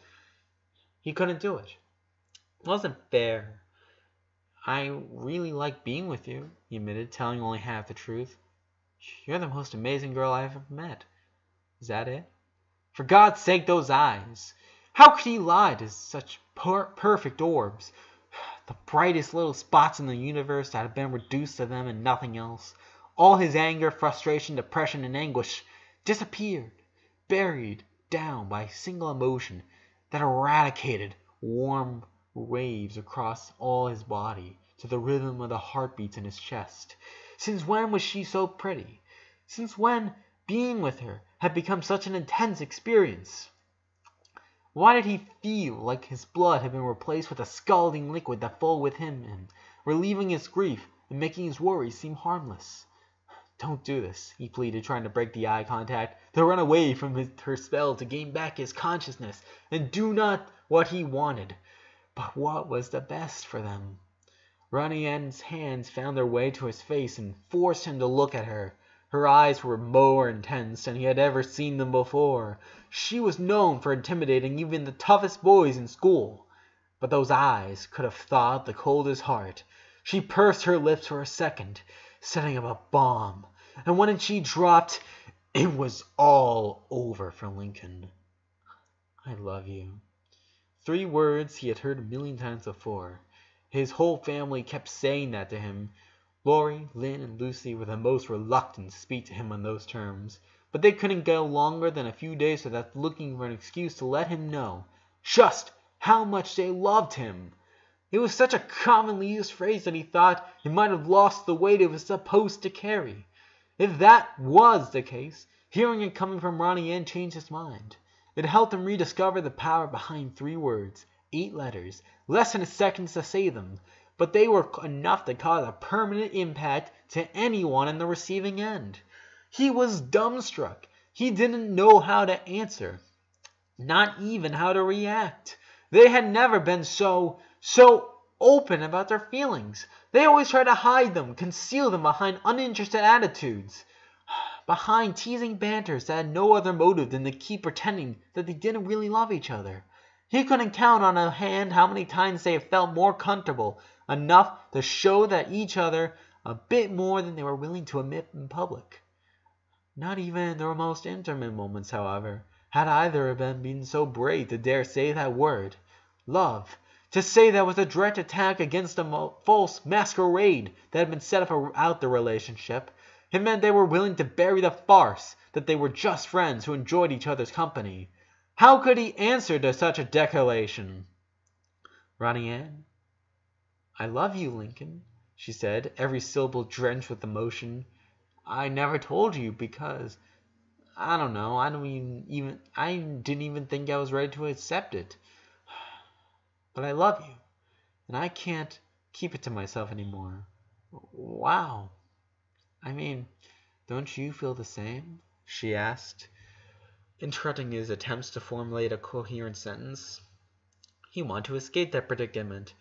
Speaker 2: He couldn't do it. It wasn't fair. I really like being with you, he admitted, telling only half the truth. You're the most amazing girl I've ever met. Is that it? For God's sake, those eyes! How could he lie to such perfect orbs? The brightest little spots in the universe that had been reduced to them and nothing else. All his anger, frustration, depression, and anguish disappeared, buried down by a single emotion that eradicated warm waves across all his body to the rhythm of the heartbeats in his chest. Since when was she so pretty? Since when being with her had become such an intense experience? Why did he feel like his blood had been replaced with a scalding liquid that flowed within him, relieving his grief and making his worries seem harmless? Don't do this, he pleaded, trying to break the eye contact, to run away from her spell, to gain back his consciousness, and do not what he wanted, but what was the best for them. Ronnie Ann's hands found their way to his face and forced him to look at her. Her eyes were more intense than he had ever seen them before. She was known for intimidating even the toughest boys in school. But those eyes could have thawed the coldest heart. She pursed her lips for a second, setting up a bomb. And when she dropped, it was all over for Lincoln. I love you. 3 words he had heard a million times before. His whole family kept saying that to him. Lori, Lynn, and Lucy were the most reluctant to speak to him on those terms, but they couldn't go longer than a few days without looking for an excuse to let him know just how much they loved him. It was such a commonly used phrase that he thought it might have lost the weight it was supposed to carry. If that was the case, hearing it coming from Ronnie Ann changed his mind. It helped him rediscover the power behind 3 words, 8 letters, less than a second to say them, but they were enough to cause a permanent impact to anyone on the receiving end. He was dumbstruck. He didn't know how to answer, not even how to react. They had never been so open about their feelings. They always tried to hide them, conceal them behind uninterested attitudes, behind teasing banters that had no other motive than to keep pretending that they didn't really love each other. He couldn't count on a hand how many times they had felt more comfortable enough to show that each other a bit more than they were willing to admit in public. Not even in their most intimate moments, however, had either of them been so brave to dare say that word, love, to say that was a direct attack against the false masquerade that had been set up throughout the relationship. It meant they were willing to bury the farce that they were just friends who enjoyed each other's company. How could he answer to such a declaration? Ronnie Ann? I love you, Lincoln, she said, every syllable drenched with emotion. I never told you because, I don't know, I didn't even think I was ready to accept it. But I love you, and I can't keep it to myself anymore. Wow. I mean, don't you feel the same? She asked, interrupting his attempts to formulate a coherent sentence. He wanted to escape that predicament.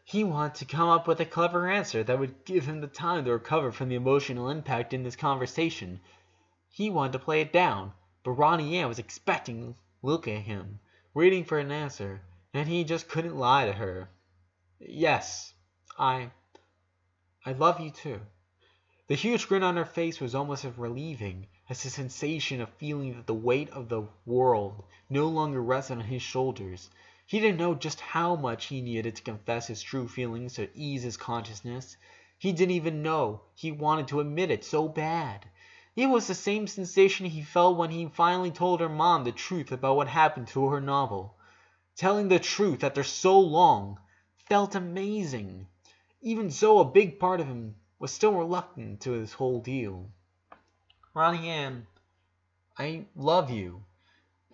Speaker 2: He wanted to come up with a clever answer that would give him the time to recover from the emotional impact in this conversation. He wanted to play it down, but Ronnie Ann was expecting look at him, waiting for an answer, and he just couldn't lie to her. Yes, I love you too. The huge grin on her face was almost as relieving as the sensation of feeling that the weight of the world no longer rested on his shoulders. He didn't know just how much he needed to confess his true feelings to ease his consciousness. He didn't even know he wanted to admit it so bad. It was the same sensation he felt when he finally told her mom the truth about what happened to her novel. Telling the truth after so long felt amazing. Even so, a big part of him was still reluctant to this whole deal. Ronnie Ann, I love you,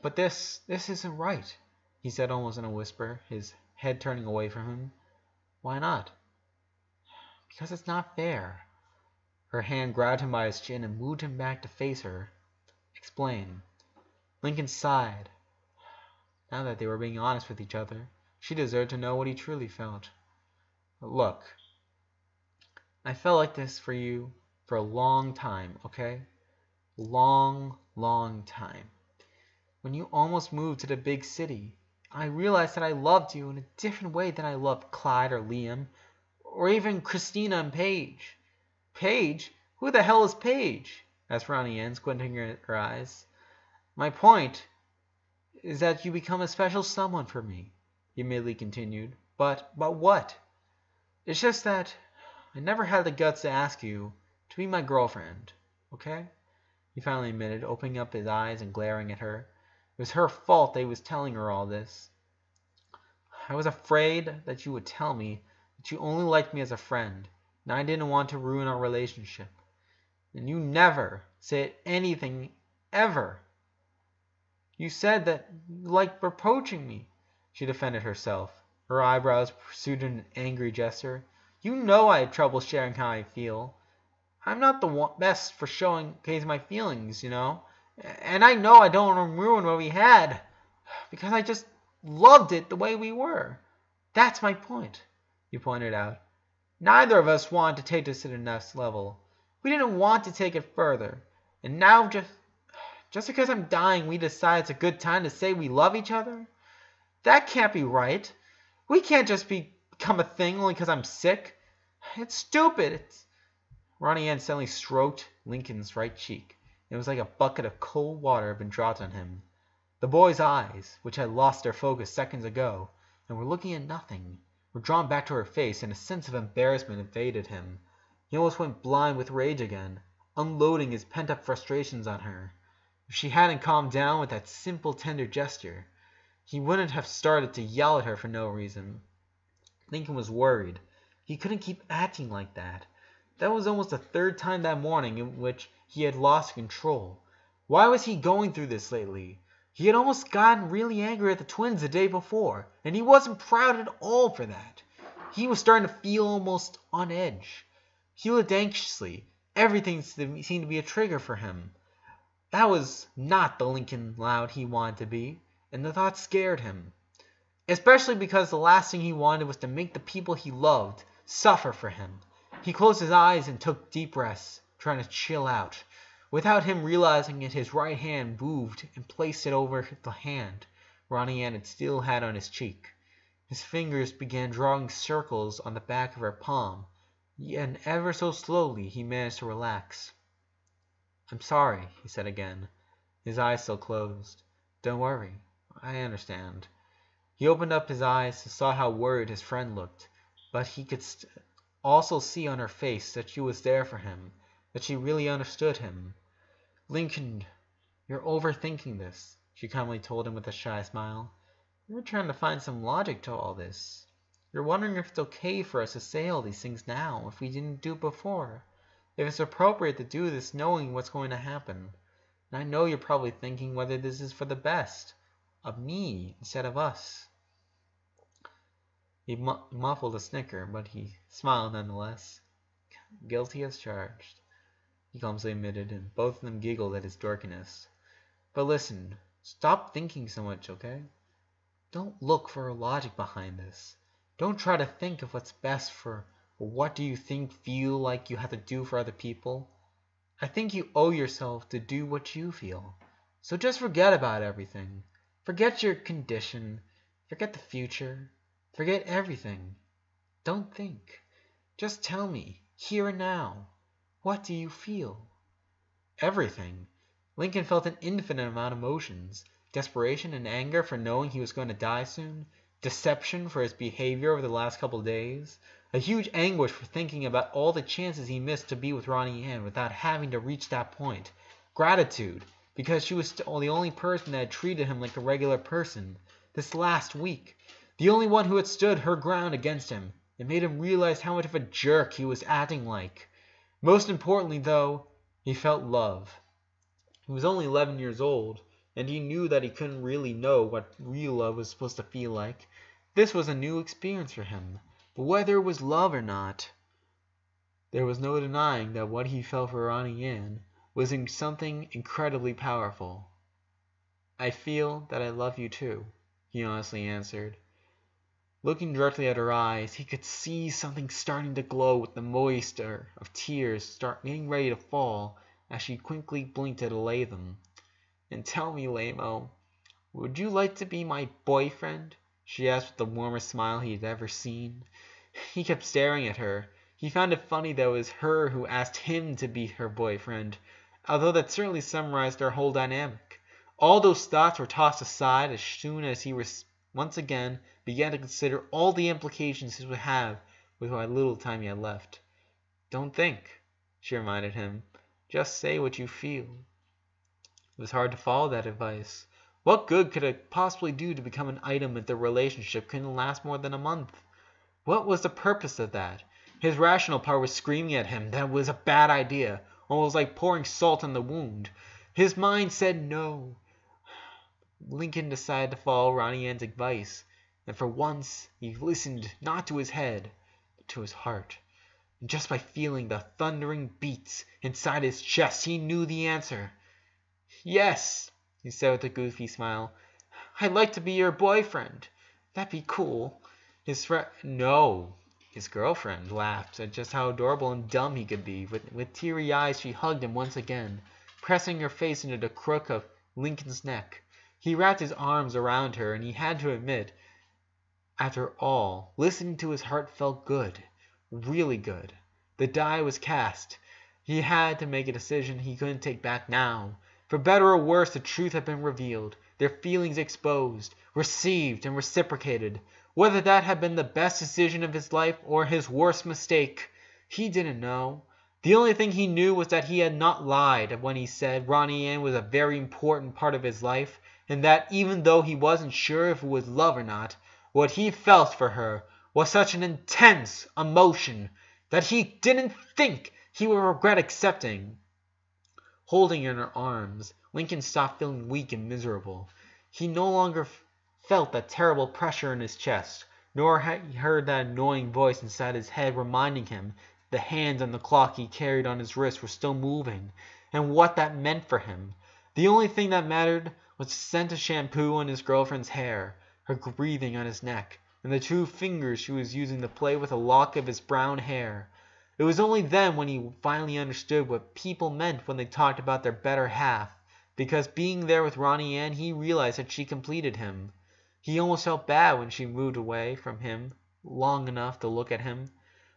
Speaker 2: but this isn't right, he said almost in a whisper, his head turning away from him. Why not? Because it's not fair. Her hand grabbed him by his chin and moved him back to face her. Explain. Lincoln sighed. Now that they were being honest with each other, she deserved to know what he truly felt. Look, I felt like this for you for a long time, okay? Long, long time. When you almost moved to the big city, I realized that I loved you in a different way than I loved Clyde or Liam, or even Christina and Paige. Paige? Who the hell is Paige? Asked Ronnie Ann, squinting her eyes. My point is that you become a special someone for me, he immediately continued. But what? It's just that I never had the guts to ask you to be my girlfriend, okay? He finally admitted, opening up his eyes and glaring at her. It was her fault that he was telling her all this. I was afraid that you would tell me that you only liked me as a friend, and I didn't want to ruin our relationship. And you never said anything, ever. You said that you liked reproaching me, she defended herself, her eyebrows pursued in an angry gesture. You know I have trouble sharing how I feel. I'm not the best for showcasing my feelings, you know. And I know I don't want to ruin what we had, because I just loved it the way we were. That's my point, he pointed out. Neither of us wanted to take this to the next level. We didn't want to take it further. And now just because I'm dying, we decide it's a good time to say we love each other? That can't be right. We can't just become a thing only because I'm sick. It's stupid. Ronnie Ann suddenly stroked Lincoln's right cheek. It was like a bucket of cold water had been dropped on him. The boy's eyes, which had lost their focus seconds ago and were looking at nothing, were drawn back to her face, and a sense of embarrassment invaded him. He almost went blind with rage again, unloading his pent-up frustrations on her. If she hadn't calmed down with that simple, tender gesture, he wouldn't have started to yell at her for no reason. Lincoln was worried. He couldn't keep acting like that. That was almost the third time that morning in which he had lost control. Why was he going through this lately? He had almost gotten really angry at the twins the day before, and he wasn't proud at all for that. He was starting to feel almost on edge. He looked anxiously. Everything seemed to be a trigger for him. That was not the Lincoln Loud he wanted to be, and the thought scared him. Especially because the last thing he wanted was to make the people he loved suffer for him. He closed his eyes and took deep breaths, trying to chill out. Without him realizing it, his right hand moved and placed it over the hand Ronnie Ann still had on his cheek. His fingers began drawing circles on the back of her palm, and ever so slowly he managed to relax. I'm sorry, he said again, his eyes still closed. Don't worry, I understand. He opened up his eyes and saw how worried his friend looked, but he could also see on her face that she was there for him, that she really understood him. Lincoln, you're overthinking this, she calmly told him with a shy smile. You're trying to find some logic to all this. You're wondering if it's okay for us to say all these things now, if we didn't do it before. If it's appropriate to do this knowing what's going to happen. And I know you're probably thinking whether this is for the best of me instead of us. He muffled a snicker, but he smiled nonetheless. Guilty as charged, he clumsily admitted, and both of them giggled at his dorkiness. But listen, stop thinking so much, okay? Don't look for a logic behind this. Don't try to think of what's best for or what do you feel like you have to do for other people. I think you owe yourself to do what you feel. So just forget about everything. Forget your condition. Forget the future. Forget everything. Don't think. Just tell me, here and now. What do you feel? Everything. Lincoln felt an infinite amount of emotions. Desperation and anger for knowing he was going to die soon. Deception for his behavior over the last couple of days. A huge anguish for thinking about all the chances he missed to be with Ronnie Ann without having to reach that point. Gratitude, because she was the only person that had treated him like a regular person. This last week. The only one who had stood her ground against him. It made him realize how much of a jerk he was acting like. Most importantly, though, he felt love. He was only 11 years old, and he knew that he couldn't really know what real love was supposed to feel like. This was a new experience for him. But whether it was love or not, there was no denying that what he felt for Ronnie Ann was something incredibly powerful. I feel that I love you too, he honestly answered. Looking directly at her eyes, he could see something starting to glow with the moisture of tears getting ready to fall as she quickly blinked to allay them. And tell me, Lamo, would you like to be my boyfriend? She asked with the warmest smile he had ever seen. He kept staring at her. He found it funny that it was her who asked him to be her boyfriend, although that certainly summarized their whole dynamic. All those thoughts were tossed aside as soon as he once again began to consider all the implications this would have with what little time he had left. Don't think, she reminded him. Just say what you feel. It was hard to follow that advice. What good could it possibly do to become an item if the relationship couldn't last more than a month? What was the purpose of that? His rational part was screaming at him that it was a bad idea, almost like pouring salt on the wound. His mind said no. Lincoln decided to follow Ronnie Ann's advice, and for once he listened not to his head, but to his heart. And just by feeling the thundering beats inside his chest, he knew the answer. Yes, he said with a goofy smile. I'd like to be your boyfriend. That'd be cool. No. His girlfriend laughed at just how adorable and dumb he could be. With teary eyes, she hugged him once again, pressing her face into the crook of Lincoln's neck. He wrapped his arms around her, and he had to admit, after all, listening to his heart felt good, really good. The die was cast. He had to make a decision he couldn't take back now. For better or worse, the truth had been revealed, their feelings exposed, received and reciprocated. Whether that had been the best decision of his life or his worst mistake, he didn't know. The only thing he knew was that he had not lied when he said Ronnie Ann was a very important part of his life, and that even though he wasn't sure if it was love or not, what he felt for her was such an intense emotion that he didn't think he would regret accepting. Holding her in her arms, Lincoln stopped feeling weak and miserable. He no longer felt that terrible pressure in his chest, nor had he heard that annoying voice inside his head reminding him the hands on the clock he carried on his wrist were still moving, and what that meant for him. The only thing that mattered was the scent of shampoo on his girlfriend's hair, her breathing on his neck, and the 2 fingers she was using to play with a lock of his brown hair. It was only then when he finally understood what people meant when they talked about their better half, because being there with Ronnie Ann, he realized that she completed him. He almost felt bad when she moved away from him long enough to look at him.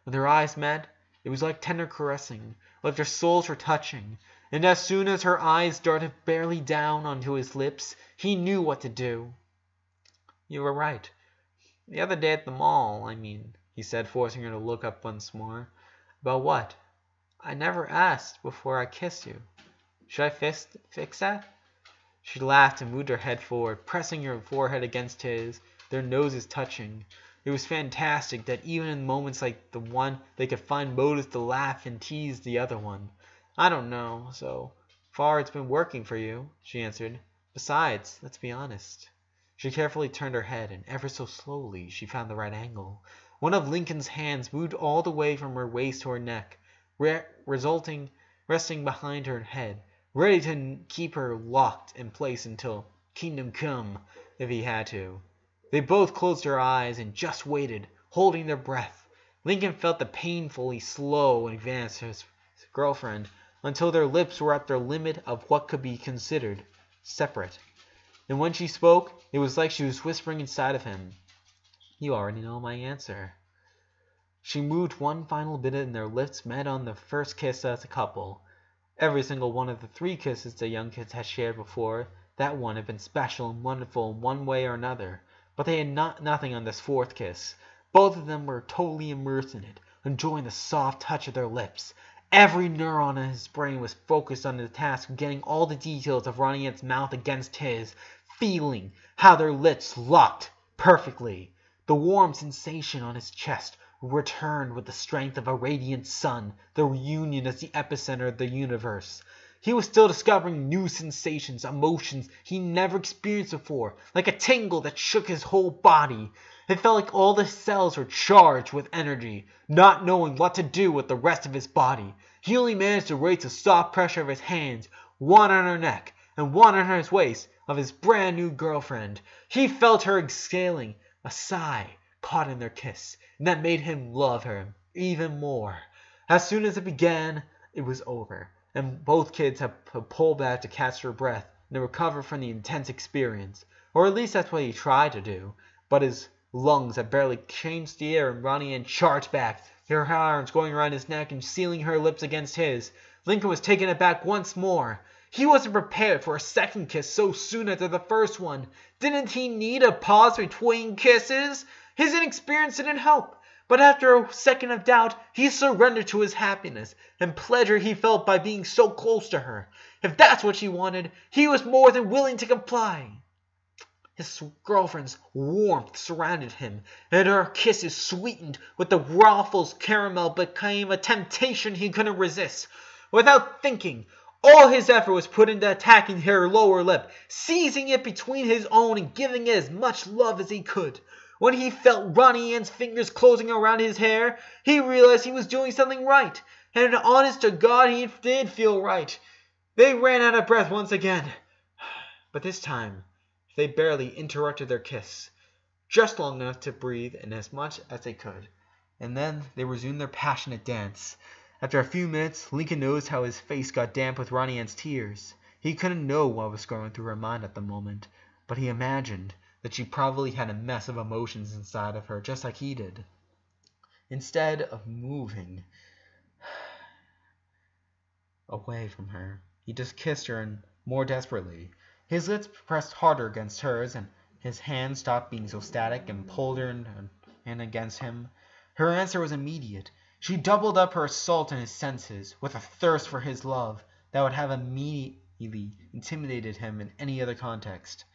Speaker 2: When their eyes met, it was like tender caressing, like their souls were touching, and as soon as her eyes darted barely down onto his lips, he knew what to do. You were right. The other day at the mall, he said, forcing her to look up once more. About what? I never asked before I kissed you. Should I fix that? She laughed and moved her head forward, pressing her forehead against his, their noses touching. It was fantastic that even in moments like the one, they could find motives to laugh and tease the other one. I don't know. So far it's been working for you, she answered. Besides, let's be honest. She carefully turned her head, and ever so slowly she found the right angle. One of Lincoln's hands moved all the way from her waist to her neck, resting behind her head, ready to keep her locked in place until kingdom come, if he had to. They both closed their eyes and just waited, holding their breath. Lincoln felt the painfully slow advance of his girlfriend until their lips were at their limit of what could be considered separate. And when she spoke, it was like she was whispering inside of him. You already know my answer. She moved one final bit and their lips met on the first kiss as a couple. Every single one of the 3 kisses the young kids had shared before, that one had been special and wonderful in one way or another. But they had nothing on this 4th kiss. Both of them were totally immersed in it, enjoying the soft touch of their lips. Every neuron in his brain was focused on the task of getting all the details of Ronnie Yen's mouth against his, feeling how their lips locked perfectly. The warm sensation on his chest returned with the strength of a radiant sun. The reunion is the epicenter of the universe. He was still discovering new sensations, emotions he never experienced before, like a tingle that shook his whole body. It felt like all the cells were charged with energy, not knowing what to do with the rest of his body. He only managed to raise the soft pressure of his hands, one on her neck and one on his waist, of his brand new girlfriend. He felt her exhaling a sigh caught in their kiss, and that made him love her even more. As soon as it began, it was over, and both kids had to pull back to catch their breath and to recover from the intense experience. Or at least that's what he tried to do. But his lungs had barely changed the air, and Ronnie Ann charged back, her arms going around his neck and sealing her lips against his. Lincoln was taken aback once more. He wasn't prepared for a second kiss so soon after the first one. Didn't he need a pause between kisses? His inexperience didn't help. But after a second of doubt, he surrendered to his happiness and pleasure he felt by being so close to her. If that's what she wanted, he was more than willing to comply. His girlfriend's warmth surrounded him, and her kisses sweetened with the waffles caramel became a temptation he couldn't resist. Without thinking, all his effort was put into attacking her lower lip, seizing it between his own and giving it as much love as he could. When he felt Ronnie Ann's fingers closing around his hair, he realized he was doing something right. And honest to God, he did feel right. They ran out of breath once again. But this time, they barely interrupted their kiss, just long enough to breathe and as much as they could. And then they resumed their passionate dance. After a few minutes, Lincoln noticed how his face got damp with Ronnie Ann's tears. He couldn't know what was going through her mind at the moment, but he imagined that she probably had a mess of emotions inside of her, just like he did. Instead of moving away from her, he just kissed her and more desperately. His lips pressed harder against hers, and his hands stopped being so static and pulled her in against him. Her answer was immediate. She doubled up her assault on his senses, with a thirst for his love that would have immediately intimidated him in any other context.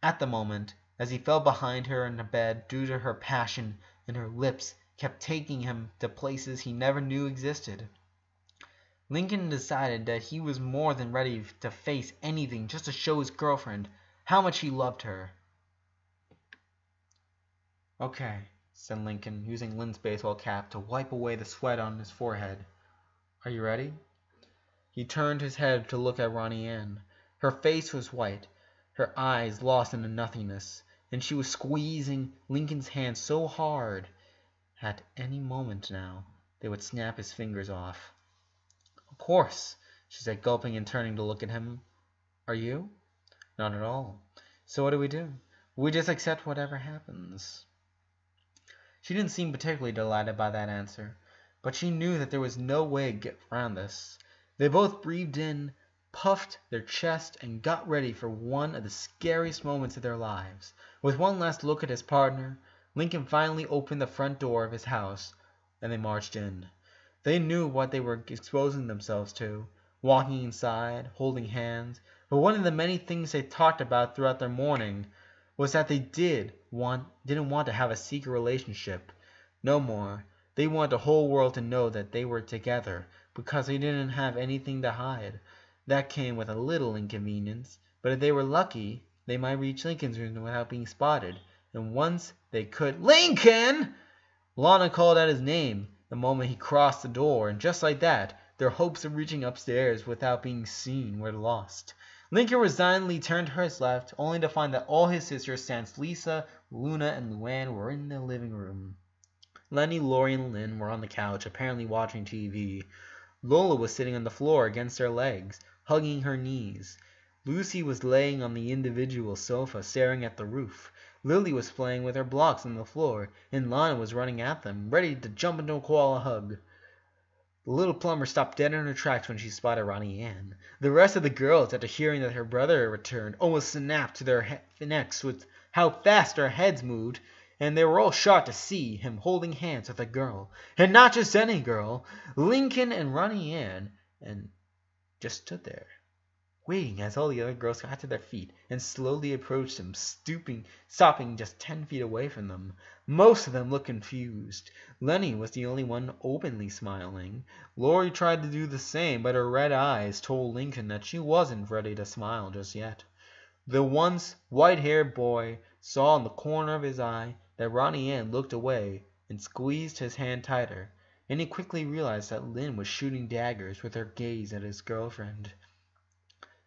Speaker 2: At the moment, as he fell behind her in the bed due to her passion, and her lips kept taking him to places he never knew existed, Lincoln decided that he was more than ready to face anything just to show his girlfriend how much he loved her. "Okay," said Lincoln, using Lynn's baseball cap to wipe away the sweat on his forehead. "Are you ready?" He turned his head to look at Ronnie Ann. Her face was white, her eyes lost in the nothingness, and she was squeezing Lincoln's hand so hard. At any moment now, they would snap his fingers off. "Of course," she said, gulping and turning to look at him. "Are you?" "Not at all." "So what do we do?" "We just accept whatever happens." She didn't seem particularly delighted by that answer, but she knew that there was no way to get around this. They both breathed in, puffed their chest, and got ready for one of the scariest moments of their lives. With one last look at his partner, Lincoln finally opened the front door of his house, and they marched in. They knew what they were exposing themselves to, walking inside, holding hands, but one of the many things they talked about throughout their morning was that they didn't want to have a secret relationship. No more. They wanted the whole world to know that they were together, because they didn't have anything to hide. That came with a little inconvenience, but if they were lucky, they might reach Lincoln's room without being spotted. And once they could— "Lincoln!" Lana called out his name the moment he crossed the door, and just like that, their hopes of reaching upstairs without being seen were lost. Lincoln resignedly turned to his left, only to find that all his sisters, sans Lisa, Luna, and Luann, were in the living room. Lenny, Lori, and Lynn were on the couch, apparently watching TV. Lola was sitting on the floor against their legs, hugging her knees. Lucy was laying on the individual sofa staring at the roof. Lily was playing with her blocks on the floor, and Lana was running at them, ready to jump into a koala hug. The little plumber stopped dead in her tracks when she spotted Ronnie Ann. The rest of the girls, after hearing that her brother had returned, almost snapped to their necks with how fast their heads moved, and they were all shocked to see him holding hands with a girl. And not just any girl. Lincoln and Ronnie Ann and just stood there, waiting as all the other girls got to their feet and slowly approached him, stopping just 10 feet away from them. Most of them looked confused. Lenny was the only one openly smiling. Lori tried to do the same, but her red eyes told Lincoln that she wasn't ready to smile just yet. The once white-haired boy saw in the corner of his eye that Ronnie Ann looked away and squeezed his hand tighter, and he quickly realized that Lynn was shooting daggers with her gaze at his girlfriend.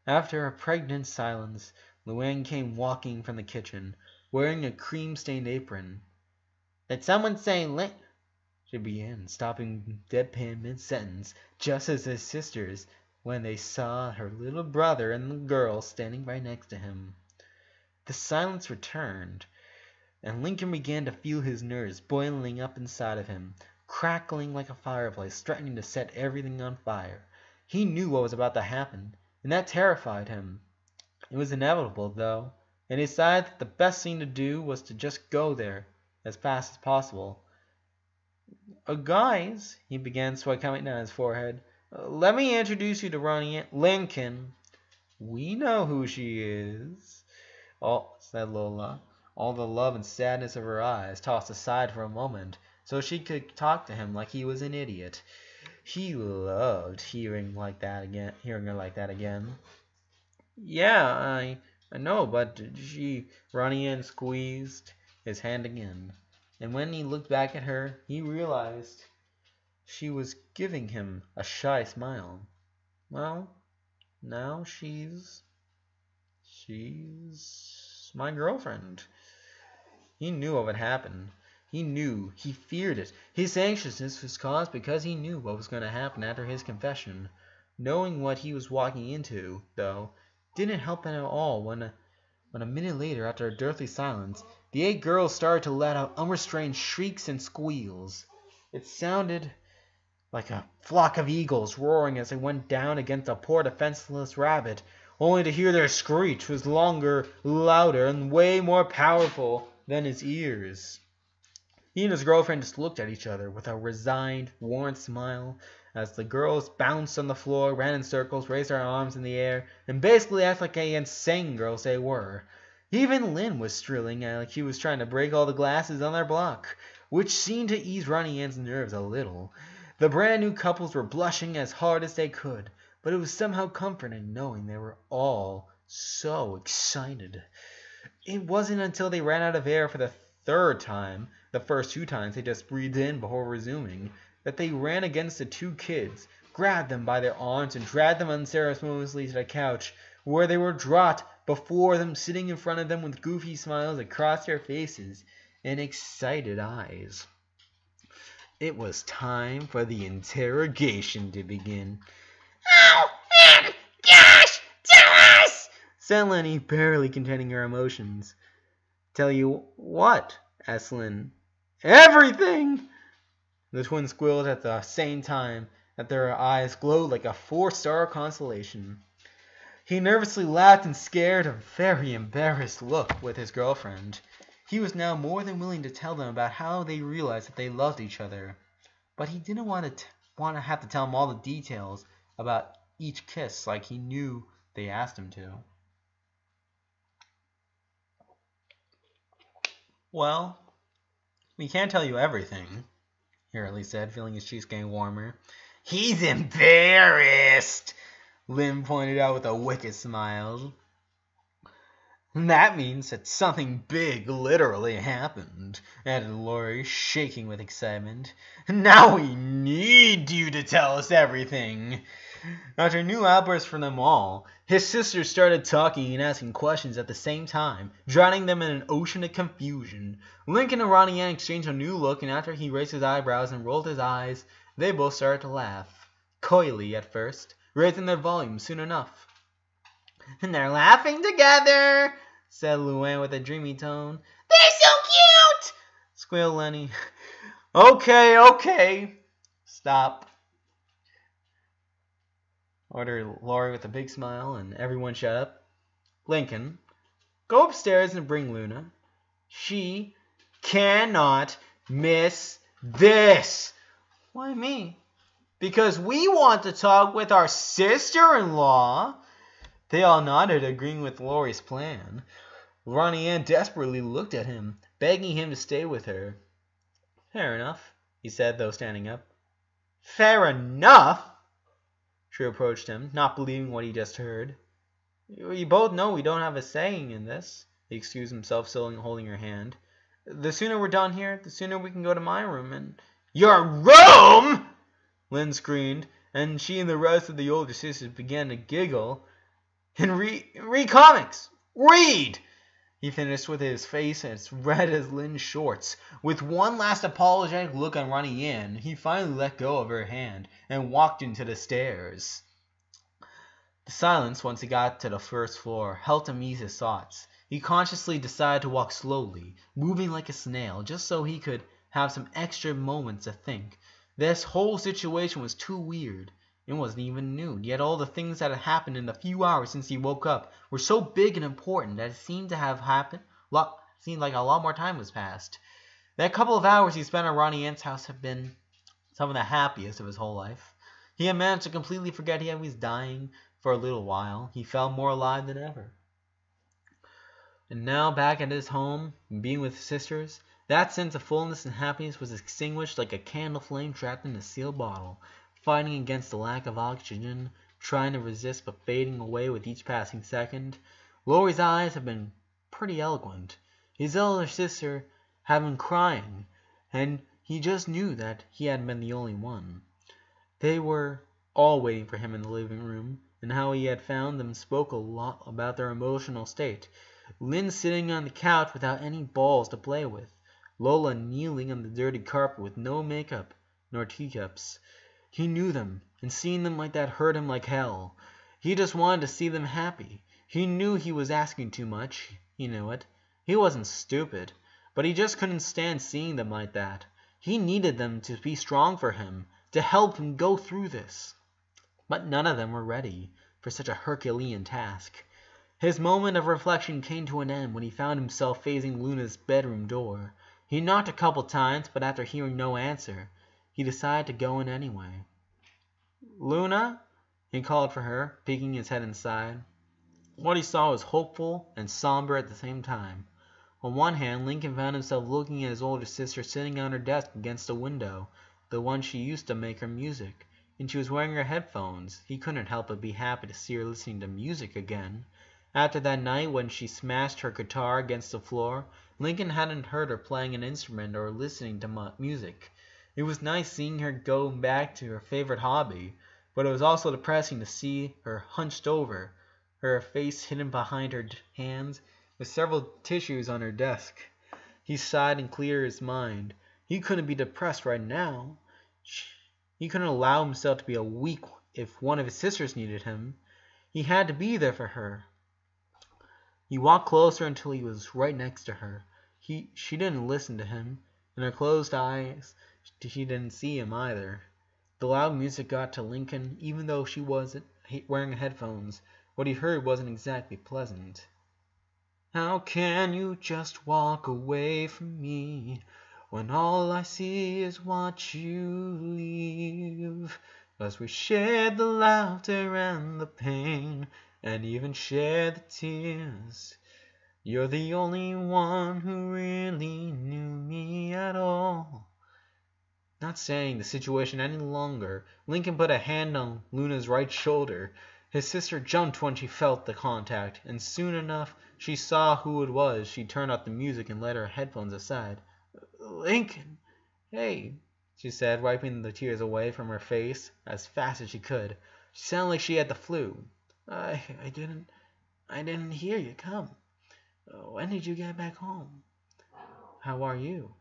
Speaker 2: After a pregnant silence, Luann came walking from the kitchen, wearing a cream-stained apron. "Did someone say Lynn?" she began, stopping deadpan mid-sentence, just as his sisters, when they saw her little brother and the girl standing right next to him. The silence returned, and Lincoln began to feel his nerves boiling up inside of him, crackling like a fireplace, threatening to set everything on fire. He knew what was about to happen, and that terrified him. It was inevitable, though, and he decided that the best thing to do was to just go there as fast as possible. Guys," he began, sweat coming down his forehead, "let me introduce you to Ronnie Ann. Lincoln." "We know who she is," said Lola, all the love and sadness of her eyes tossed aside for a moment so she could talk to him like he was an idiot. He loved hearing her like that again. "Yeah, I know, but Ronnie Ann squeezed his hand again, and when he looked back at her, he realized she was giving him a shy smile. "Well, now she's my girlfriend." He knew what would happen. He feared it. His anxiousness was caused because he knew what was going to happen after his confession. Knowing what he was walking into, though, didn't help him at all when a minute later, after a deathly silence, the 8 girls started to let out unrestrained shrieks and squeals. It sounded like a flock of eagles roaring as they went down against a poor defenseless rabbit, only to hear their screech was longer, louder, and way more powerful than his ears. He and his girlfriend just looked at each other with a resigned, worn smile as the girls bounced on the floor, ran in circles, raised their arms in the air, and basically acted like the insane girls they were. Even Lynn was strilling like she was trying to break all the glasses on their block, which seemed to ease Ronnie Ann's nerves a little. The brand new couples were blushing as hard as they could, but it was somehow comforting knowing they were all so excited. It wasn't until they ran out of air for the 3rd time, the first 2 times they just breathed in before resuming, that they ran against the 2 kids, grabbed them by their arms, and dragged them unceremoniously to the couch, where they were dropped before them, sitting in front of them with goofy smiles across their faces and excited eyes. It was time for the interrogation to begin.
Speaker 3: "Oh, gosh, tell us!"
Speaker 2: said Lenny, barely containing her emotions. "Tell you what?" asked Lynn. "Everything!" The twins squealed at the same time, that their eyes glowed like a 4-star constellation. He nervously laughed and scared a very embarrassed look with his girlfriend. He was now more than willing to tell them about how they realized that they loved each other, but he didn't want to have to tell them all the details about each kiss like he knew they asked him to. "Well, we can't tell you everything," Hurley said, feeling his cheeks getting warmer. "He's embarrassed," Lynn pointed out with a wicked smile. "That means that something big literally happened," added Lori, shaking with excitement. "Now we need you to tell us everything." After a new outburst from them all, his sisters started talking and asking questions at the same time, drowning them in an ocean of confusion. Lincoln and Ronnie Ann exchanged a new look, and after he raised his eyebrows and rolled his eyes, they both started to laugh, coyly at first, raising their volume soon enough. And they're laughing together, said Luann with a dreamy tone.
Speaker 3: They're so cute!
Speaker 2: Squealed Lenny. Okay. Stop, ordered Laurie with a big smile, and everyone shut up. Lincoln, go upstairs and bring Luna. She cannot miss this. Why me? Because we want to talk with our sister-in-law. They all nodded, agreeing with Laurie's plan. Ronnie Ann desperately looked at him, begging him to stay with her. Fair enough, he said, though standing up. Fair enough? She approached him, not believing what he just heard. You both know we don't have a saying in this. He excused himself, still holding her hand. The sooner we're done here, the sooner we can go to my room and... Your room! Lynn screamed, and she and the rest of the older sisters began to giggle. And read comics! Read! He finished with his face as red as Lynn's shorts. With one last apologetic look on Ronnie Ann, he finally let go of her hand and walked into the stairs. The silence, once he got to the first floor, helped him ease his thoughts. He consciously decided to walk slowly, moving like a snail, just so he could have some extra moments to think. This whole situation was too weird. It wasn't even noon, yet all the things that had happened in the few hours since he woke up were so big and important that it seemed to have happened. Seemed like a lot more time was passed. That couple of hours he spent at Ronnie Ann's house have been some of the happiest of his whole life. He had managed to completely forget he was dying for a little while. He felt more alive than ever. And now, back at his home, being with his sisters, that sense of fullness and happiness was extinguished like a candle flame trapped in a sealed bottle, fighting against the lack of oxygen, trying to resist but fading away with each passing second. Laurie's eyes had been pretty eloquent. His elder sister had been crying, and he just knew that he hadn't been the only one. They were all waiting for him in the living room, and how he had found them spoke a lot about their emotional state. Lynn sitting on the couch without any balls to play with. Lola kneeling on the dirty carpet with no makeup nor teacups. He knew them, and seeing them like that hurt him like hell. He just wanted to see them happy. He knew he was asking too much. He knew it. He wasn't stupid, but he just couldn't stand seeing them like that. He needed them to be strong for him, to help him go through this. But none of them were ready for such a Herculean task. His moment of reflection came to an end when he found himself facing Luna's bedroom door. He knocked a couple times, but after hearing no answer, he decided to go in anyway. Luna? He called for her, peeking his head inside. What he saw was hopeful and somber at the same time. On one hand, Lincoln found himself looking at his older sister sitting on her desk against a window, the one she used to make her music, and she was wearing her headphones. He couldn't help but be happy to see her listening to music again. After that night when she smashed her guitar against the floor, Lincoln hadn't heard her playing an instrument or listening to music. It was nice seeing her go back to her favorite hobby, but it was also depressing to see her hunched over, her face hidden behind her hands, with several tissues on her desk. He sighed and cleared his mind. He couldn't be depressed right now. He couldn't allow himself to be weak if one of his sisters needed him. He had to be there for her. He walked closer until he was right next to her. She didn't listen to him. In her closed eyes, she didn't see him either. The loud music got to Lincoln, even though she wasn't wearing headphones. What he heard wasn't exactly pleasant. How can you just walk away from me when all I see is what you leave? 'Cause we shared the laughter and the pain, and even shared the tears. You're the only one who really knew me at all. Not saying the situation any longer, Lincoln put a hand on Luna's right shoulder. His sister jumped when she felt the contact, and soon enough she saw who it was. She turned off the music and let her headphones aside. Lincoln! Hey, she said, wiping the tears away from her face as fast as she could. She sounded like she had the flu. I didn't hear you come. When did you get back home? How are you?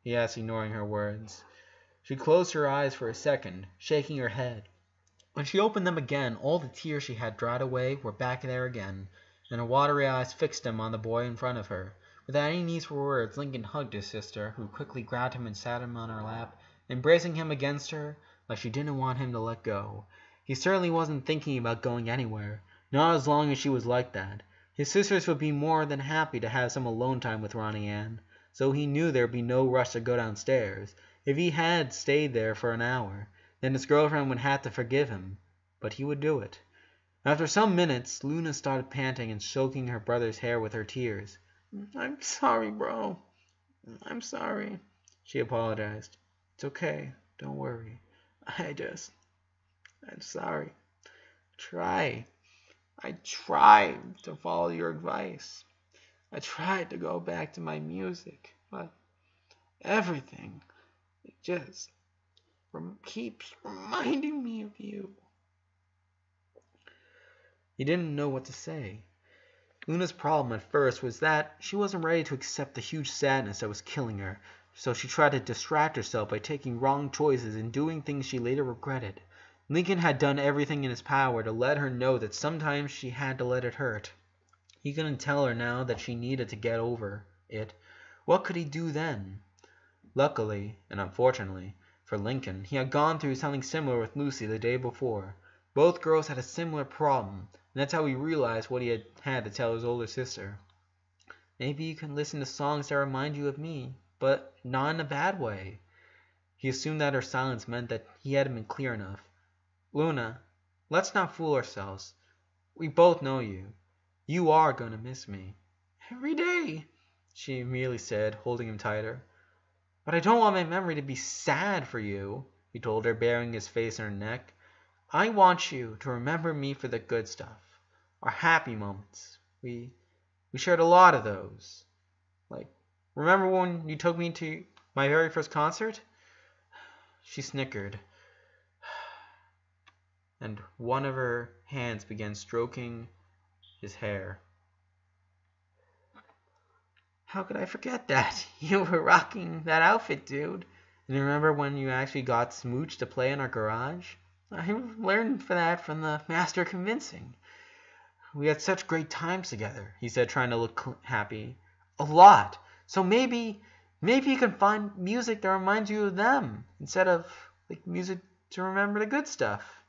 Speaker 2: He asked, ignoring her words. She closed her eyes for a second, shaking her head. When she opened them again, all the tears she had dried away were back there again, and her watery eyes fixed them on the boy in front of her. Without any need for words, Lincoln hugged his sister, who quickly grabbed him and sat him on her lap, embracing him against her like she didn't want him to let go. He certainly wasn't thinking about going anywhere, not as long as she was like that. His sisters would be more than happy to have some alone time with Ronnie Ann, so he knew there would be no rush to go downstairs. If he had stayed there for an hour, then his girlfriend would have to forgive him, but he would do it. After some minutes, Luna started panting and soaking her brother's hair with her tears. "I'm sorry, bro. I'm sorry," she apologized. "It's okay. Don't worry. I'm sorry. I tried to follow your advice. I tried to go back to my music, but everything, it just keeps reminding me of you." He didn't know what to say. Luna's problem at first was that she wasn't ready to accept the huge sadness that was killing her, so she tried to distract herself by taking wrong choices and doing things she later regretted. Lincoln had done everything in his power to let her know that sometimes she had to let it hurt. He couldn't tell her now that she needed to get over it. What could he do then? Luckily, and unfortunately, for Lincoln, he had gone through something similar with Lucy the day before. Both girls had a similar problem, and that's how he realized what he had to tell his older sister. "Maybe you can listen to songs that remind you of me, but not in a bad way." He assumed that her silence meant that he hadn't been clear enough. "Luna, let's not fool ourselves. We both know you. You are going to miss me." "Every day," she merely said, holding him tighter. "But I don't want my memory to be sad for you," he told her, burying his face in her neck. "I want you to remember me for the good stuff, our happy moments. We shared a lot of those. Like, remember when you took me to my very first concert?" She snickered, and one of her hands began stroking his hair. "How could I forget that? You were rocking that outfit, dude. And remember when you actually got Smooch to play in our garage? I learned that from the master convincing. We had such great times together," he said, trying to look happy. "A lot. So maybe you can find music that reminds you of them, instead of music to remember the good stuff."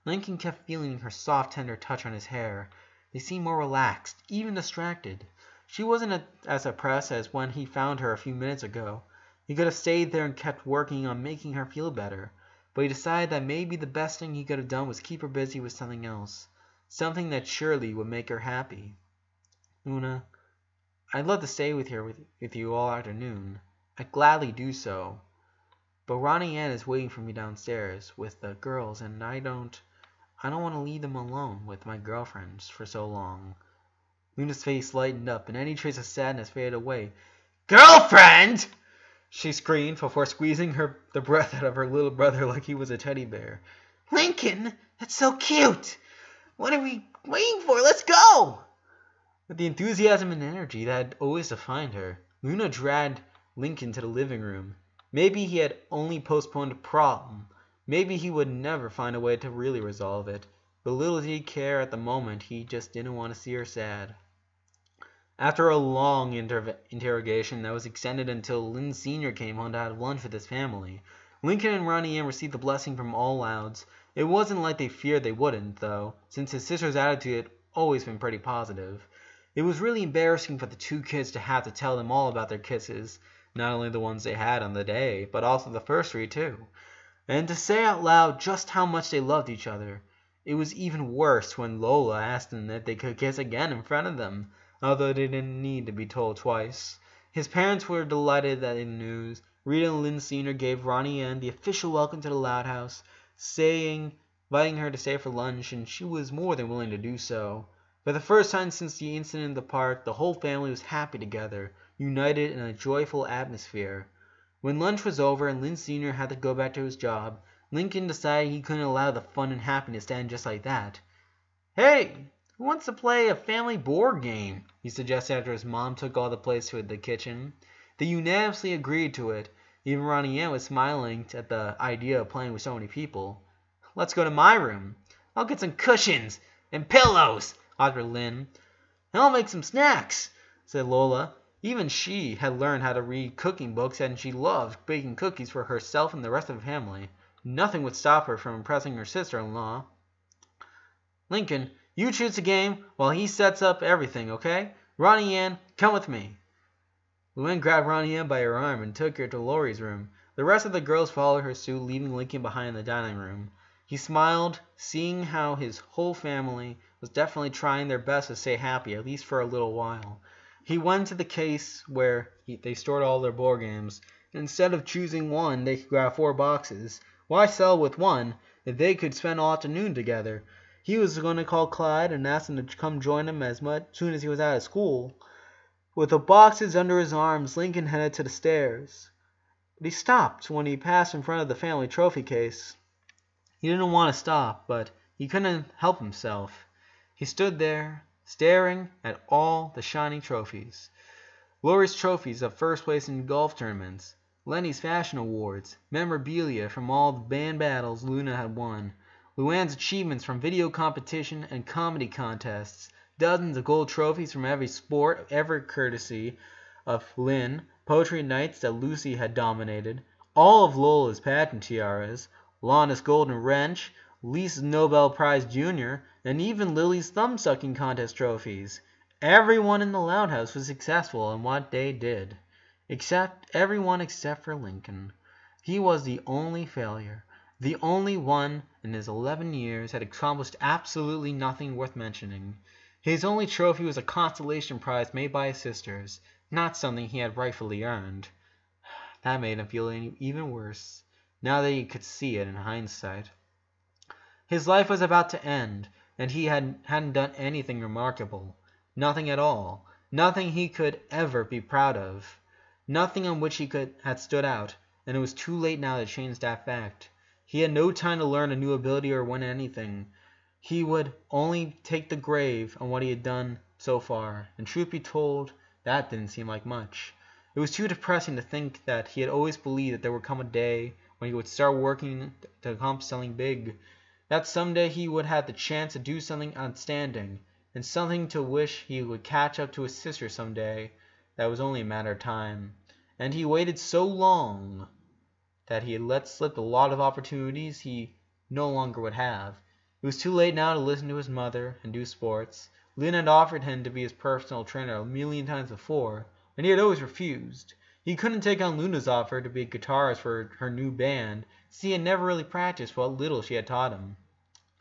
Speaker 2: Lincoln kept feeling her soft, tender touch on his hair. They seemed more relaxed, even distracted. She wasn't as oppressed as when he found her a few minutes ago. He could have stayed there and kept working on making her feel better, but he decided that maybe the best thing he could have done was keep her busy with something else, something that surely would make her happy. "Luna, I'd love to stay with you all afternoon. I'd gladly do so. But Ronnie Ann is waiting for me downstairs with the girls, and I don't want to leave them alone with my girlfriends for so long." Luna's face lightened up, and any trace of sadness faded away. "Girlfriend!" she screamed before squeezing the breath out of her little brother like he was a teddy bear.
Speaker 3: "Lincoln, that's so cute. What are we waiting for? Let's go!"
Speaker 2: With the enthusiasm and energy that had always defined her, Luna dragged Lincoln to the living room. Maybe he had only postponed a problem. Maybe he would never find a way to really resolve it. But little did he care at the moment, he just didn't want to see her sad. After a long interrogation that was extended until Lynn Sr. came home to have lunch with his family, Lincoln and Ronnie Ann received the blessing from all louds. It wasn't like they feared they wouldn't, though, since his sister's attitude had always been pretty positive. It was really embarrassing for the two kids to have to tell them all about their kisses, not only the ones they had on the day, but also the first three too, and to say out loud just how much they loved each other. It was even worse when Lola asked them if they could kiss again in front of them, although they didn't need to be told twice. His parents were delighted at the news. Rita and Lynn Sr. gave Ronnie Ann the official welcome to the Loud House, inviting her to stay for lunch, and she was more than willing to do so. For the first time since the incident in the park, the whole family was happy together, united in a joyful atmosphere. When lunch was over and Lynn Sr. had to go back to his job, Lincoln decided he couldn't allow the fun and happiness to end just like that. "Hey, who wants to play a family board game?" he suggested after his mom took all the plates to the kitchen. They unanimously agreed to it. Even Ronnie Ann was smiling at the idea of playing with so many people. let's go to my room. I'll get some cushions and pillows, offered Lynn. And I'll make some snacks, said Lola. Even she had learned how to read cooking books, and she loved baking cookies for herself and the rest of the family. Nothing would stop her from impressing her sister-in-law. Lincoln, you choose the game while he sets up everything, okay? Ronnie Ann, come with me. Luann grabbed Ronnie Ann by her arm and took her to Laurie's room. The rest of the girls followed her suit, leaving Lincoln behind in the dining room. He smiled, seeing how his whole family was definitely trying their best to stay happy, at least for a little while. He went to the case where they stored all their board games. Instead of choosing one, they could grab 4 boxes. Why sell with one if they could spend all afternoon together? He was going to call Clyde and ask him to come join him as soon as he was out of school. With the boxes under his arms, Lincoln headed to the stairs. But he stopped when he passed in front of the family trophy case. He didn't want to stop, but he couldn't help himself. He stood there, staring at all the shiny trophies. Laurie's trophies of first place in golf tournaments, Lenny's fashion awards, memorabilia from all the band battles Luna had won, Luann's achievements from video competition and comedy contests, dozens of gold trophies from every sport ever courtesy of Lynn, poetry nights that Lucy had dominated, all of Lola's pageant tiaras, Lana's golden wrench, Lisa's Nobel Prize Jr., and even Lily's thumb-sucking contest trophies. Everyone in the Loud House was successful in what they did. Everyone except for Lincoln. He was the only failure. The only one in his 11 years had accomplished absolutely nothing worth mentioning. His only trophy was a consolation prize made by his sisters, not something he had rightfully earned. That made him feel even worse, now that he could see it in hindsight. His life was about to end, and he hadn't done anything remarkable. Nothing at all. Nothing he could ever be proud of. Nothing on which he had stood out, and it was too late now to change that fact. He had no time to learn a new ability or win anything. He would only take the grave on what he had done so far, and truth be told, that didn't seem like much. It was too depressing to think that he had always believed that there would come a day when he would start working to accomplish something big, that someday he would have the chance to do something outstanding, and something to wish he would catch up to his sister someday. That was only a matter of time. And he waited so long that he had let slip a lot of opportunities he no longer would have. It was too late now to listen to his mother and do sports. Lynn had offered him to be his personal trainer a million times before, and he had always refused. He couldn't take on Luna's offer to be a guitarist for her new band, since he had never really practiced what little she had taught him.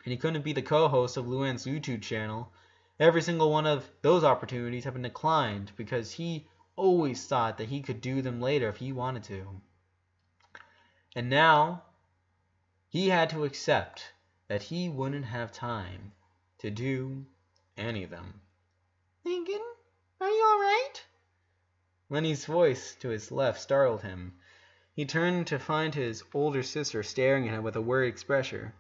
Speaker 2: And he couldn't be the co-host of Luann's YouTube channel. Every single one of those opportunities had been declined because he always thought that he could do them later if he wanted to. And now he had to accept that he wouldn't have time to do any of them.
Speaker 3: Lincoln, are you all right?
Speaker 2: Lenny's voice to his left startled him. He turned to find his older sister staring at him with a worried expression.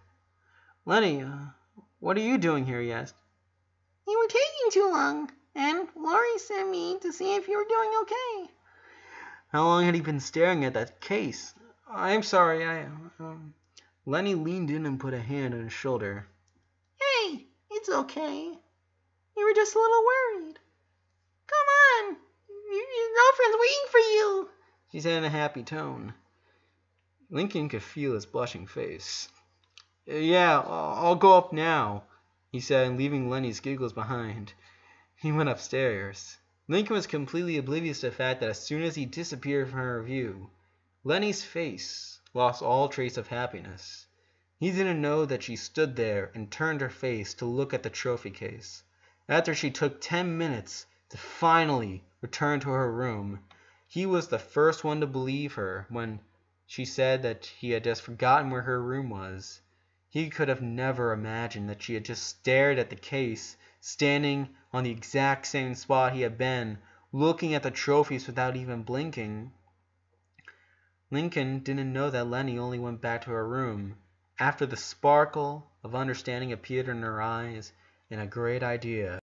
Speaker 2: "Lenny, what are you doing here?" he asked.
Speaker 3: You were taking too long, and Laurie sent me to see if you were doing okay.
Speaker 2: How long had he been staring at that case? "I'm sorry, Lenny leaned in and put a hand on his shoulder.
Speaker 3: Hey, it's okay. You were just a little worried. Come on, your girlfriend's waiting for you,"
Speaker 2: she said in a happy tone. Lincoln could feel his blushing face. "Yeah, I'll go up now," he said, leaving Lenny's giggles behind. He went upstairs. Lincoln was completely oblivious to the fact that as soon as he disappeared from her view, Lenny's face lost all trace of happiness. He didn't know that she stood there and turned her face to look at the trophy case. After she took 10 minutes to finally return to her room, he was the first one to believe her when she said that he had just forgotten where her room was. He could have never imagined that she had just stared at the case, standing on the exact same spot he had been, looking at the trophies without even blinking. Lincoln didn't know that Lenny only went back to her room after the sparkle of understanding appeared in her eyes and a great idea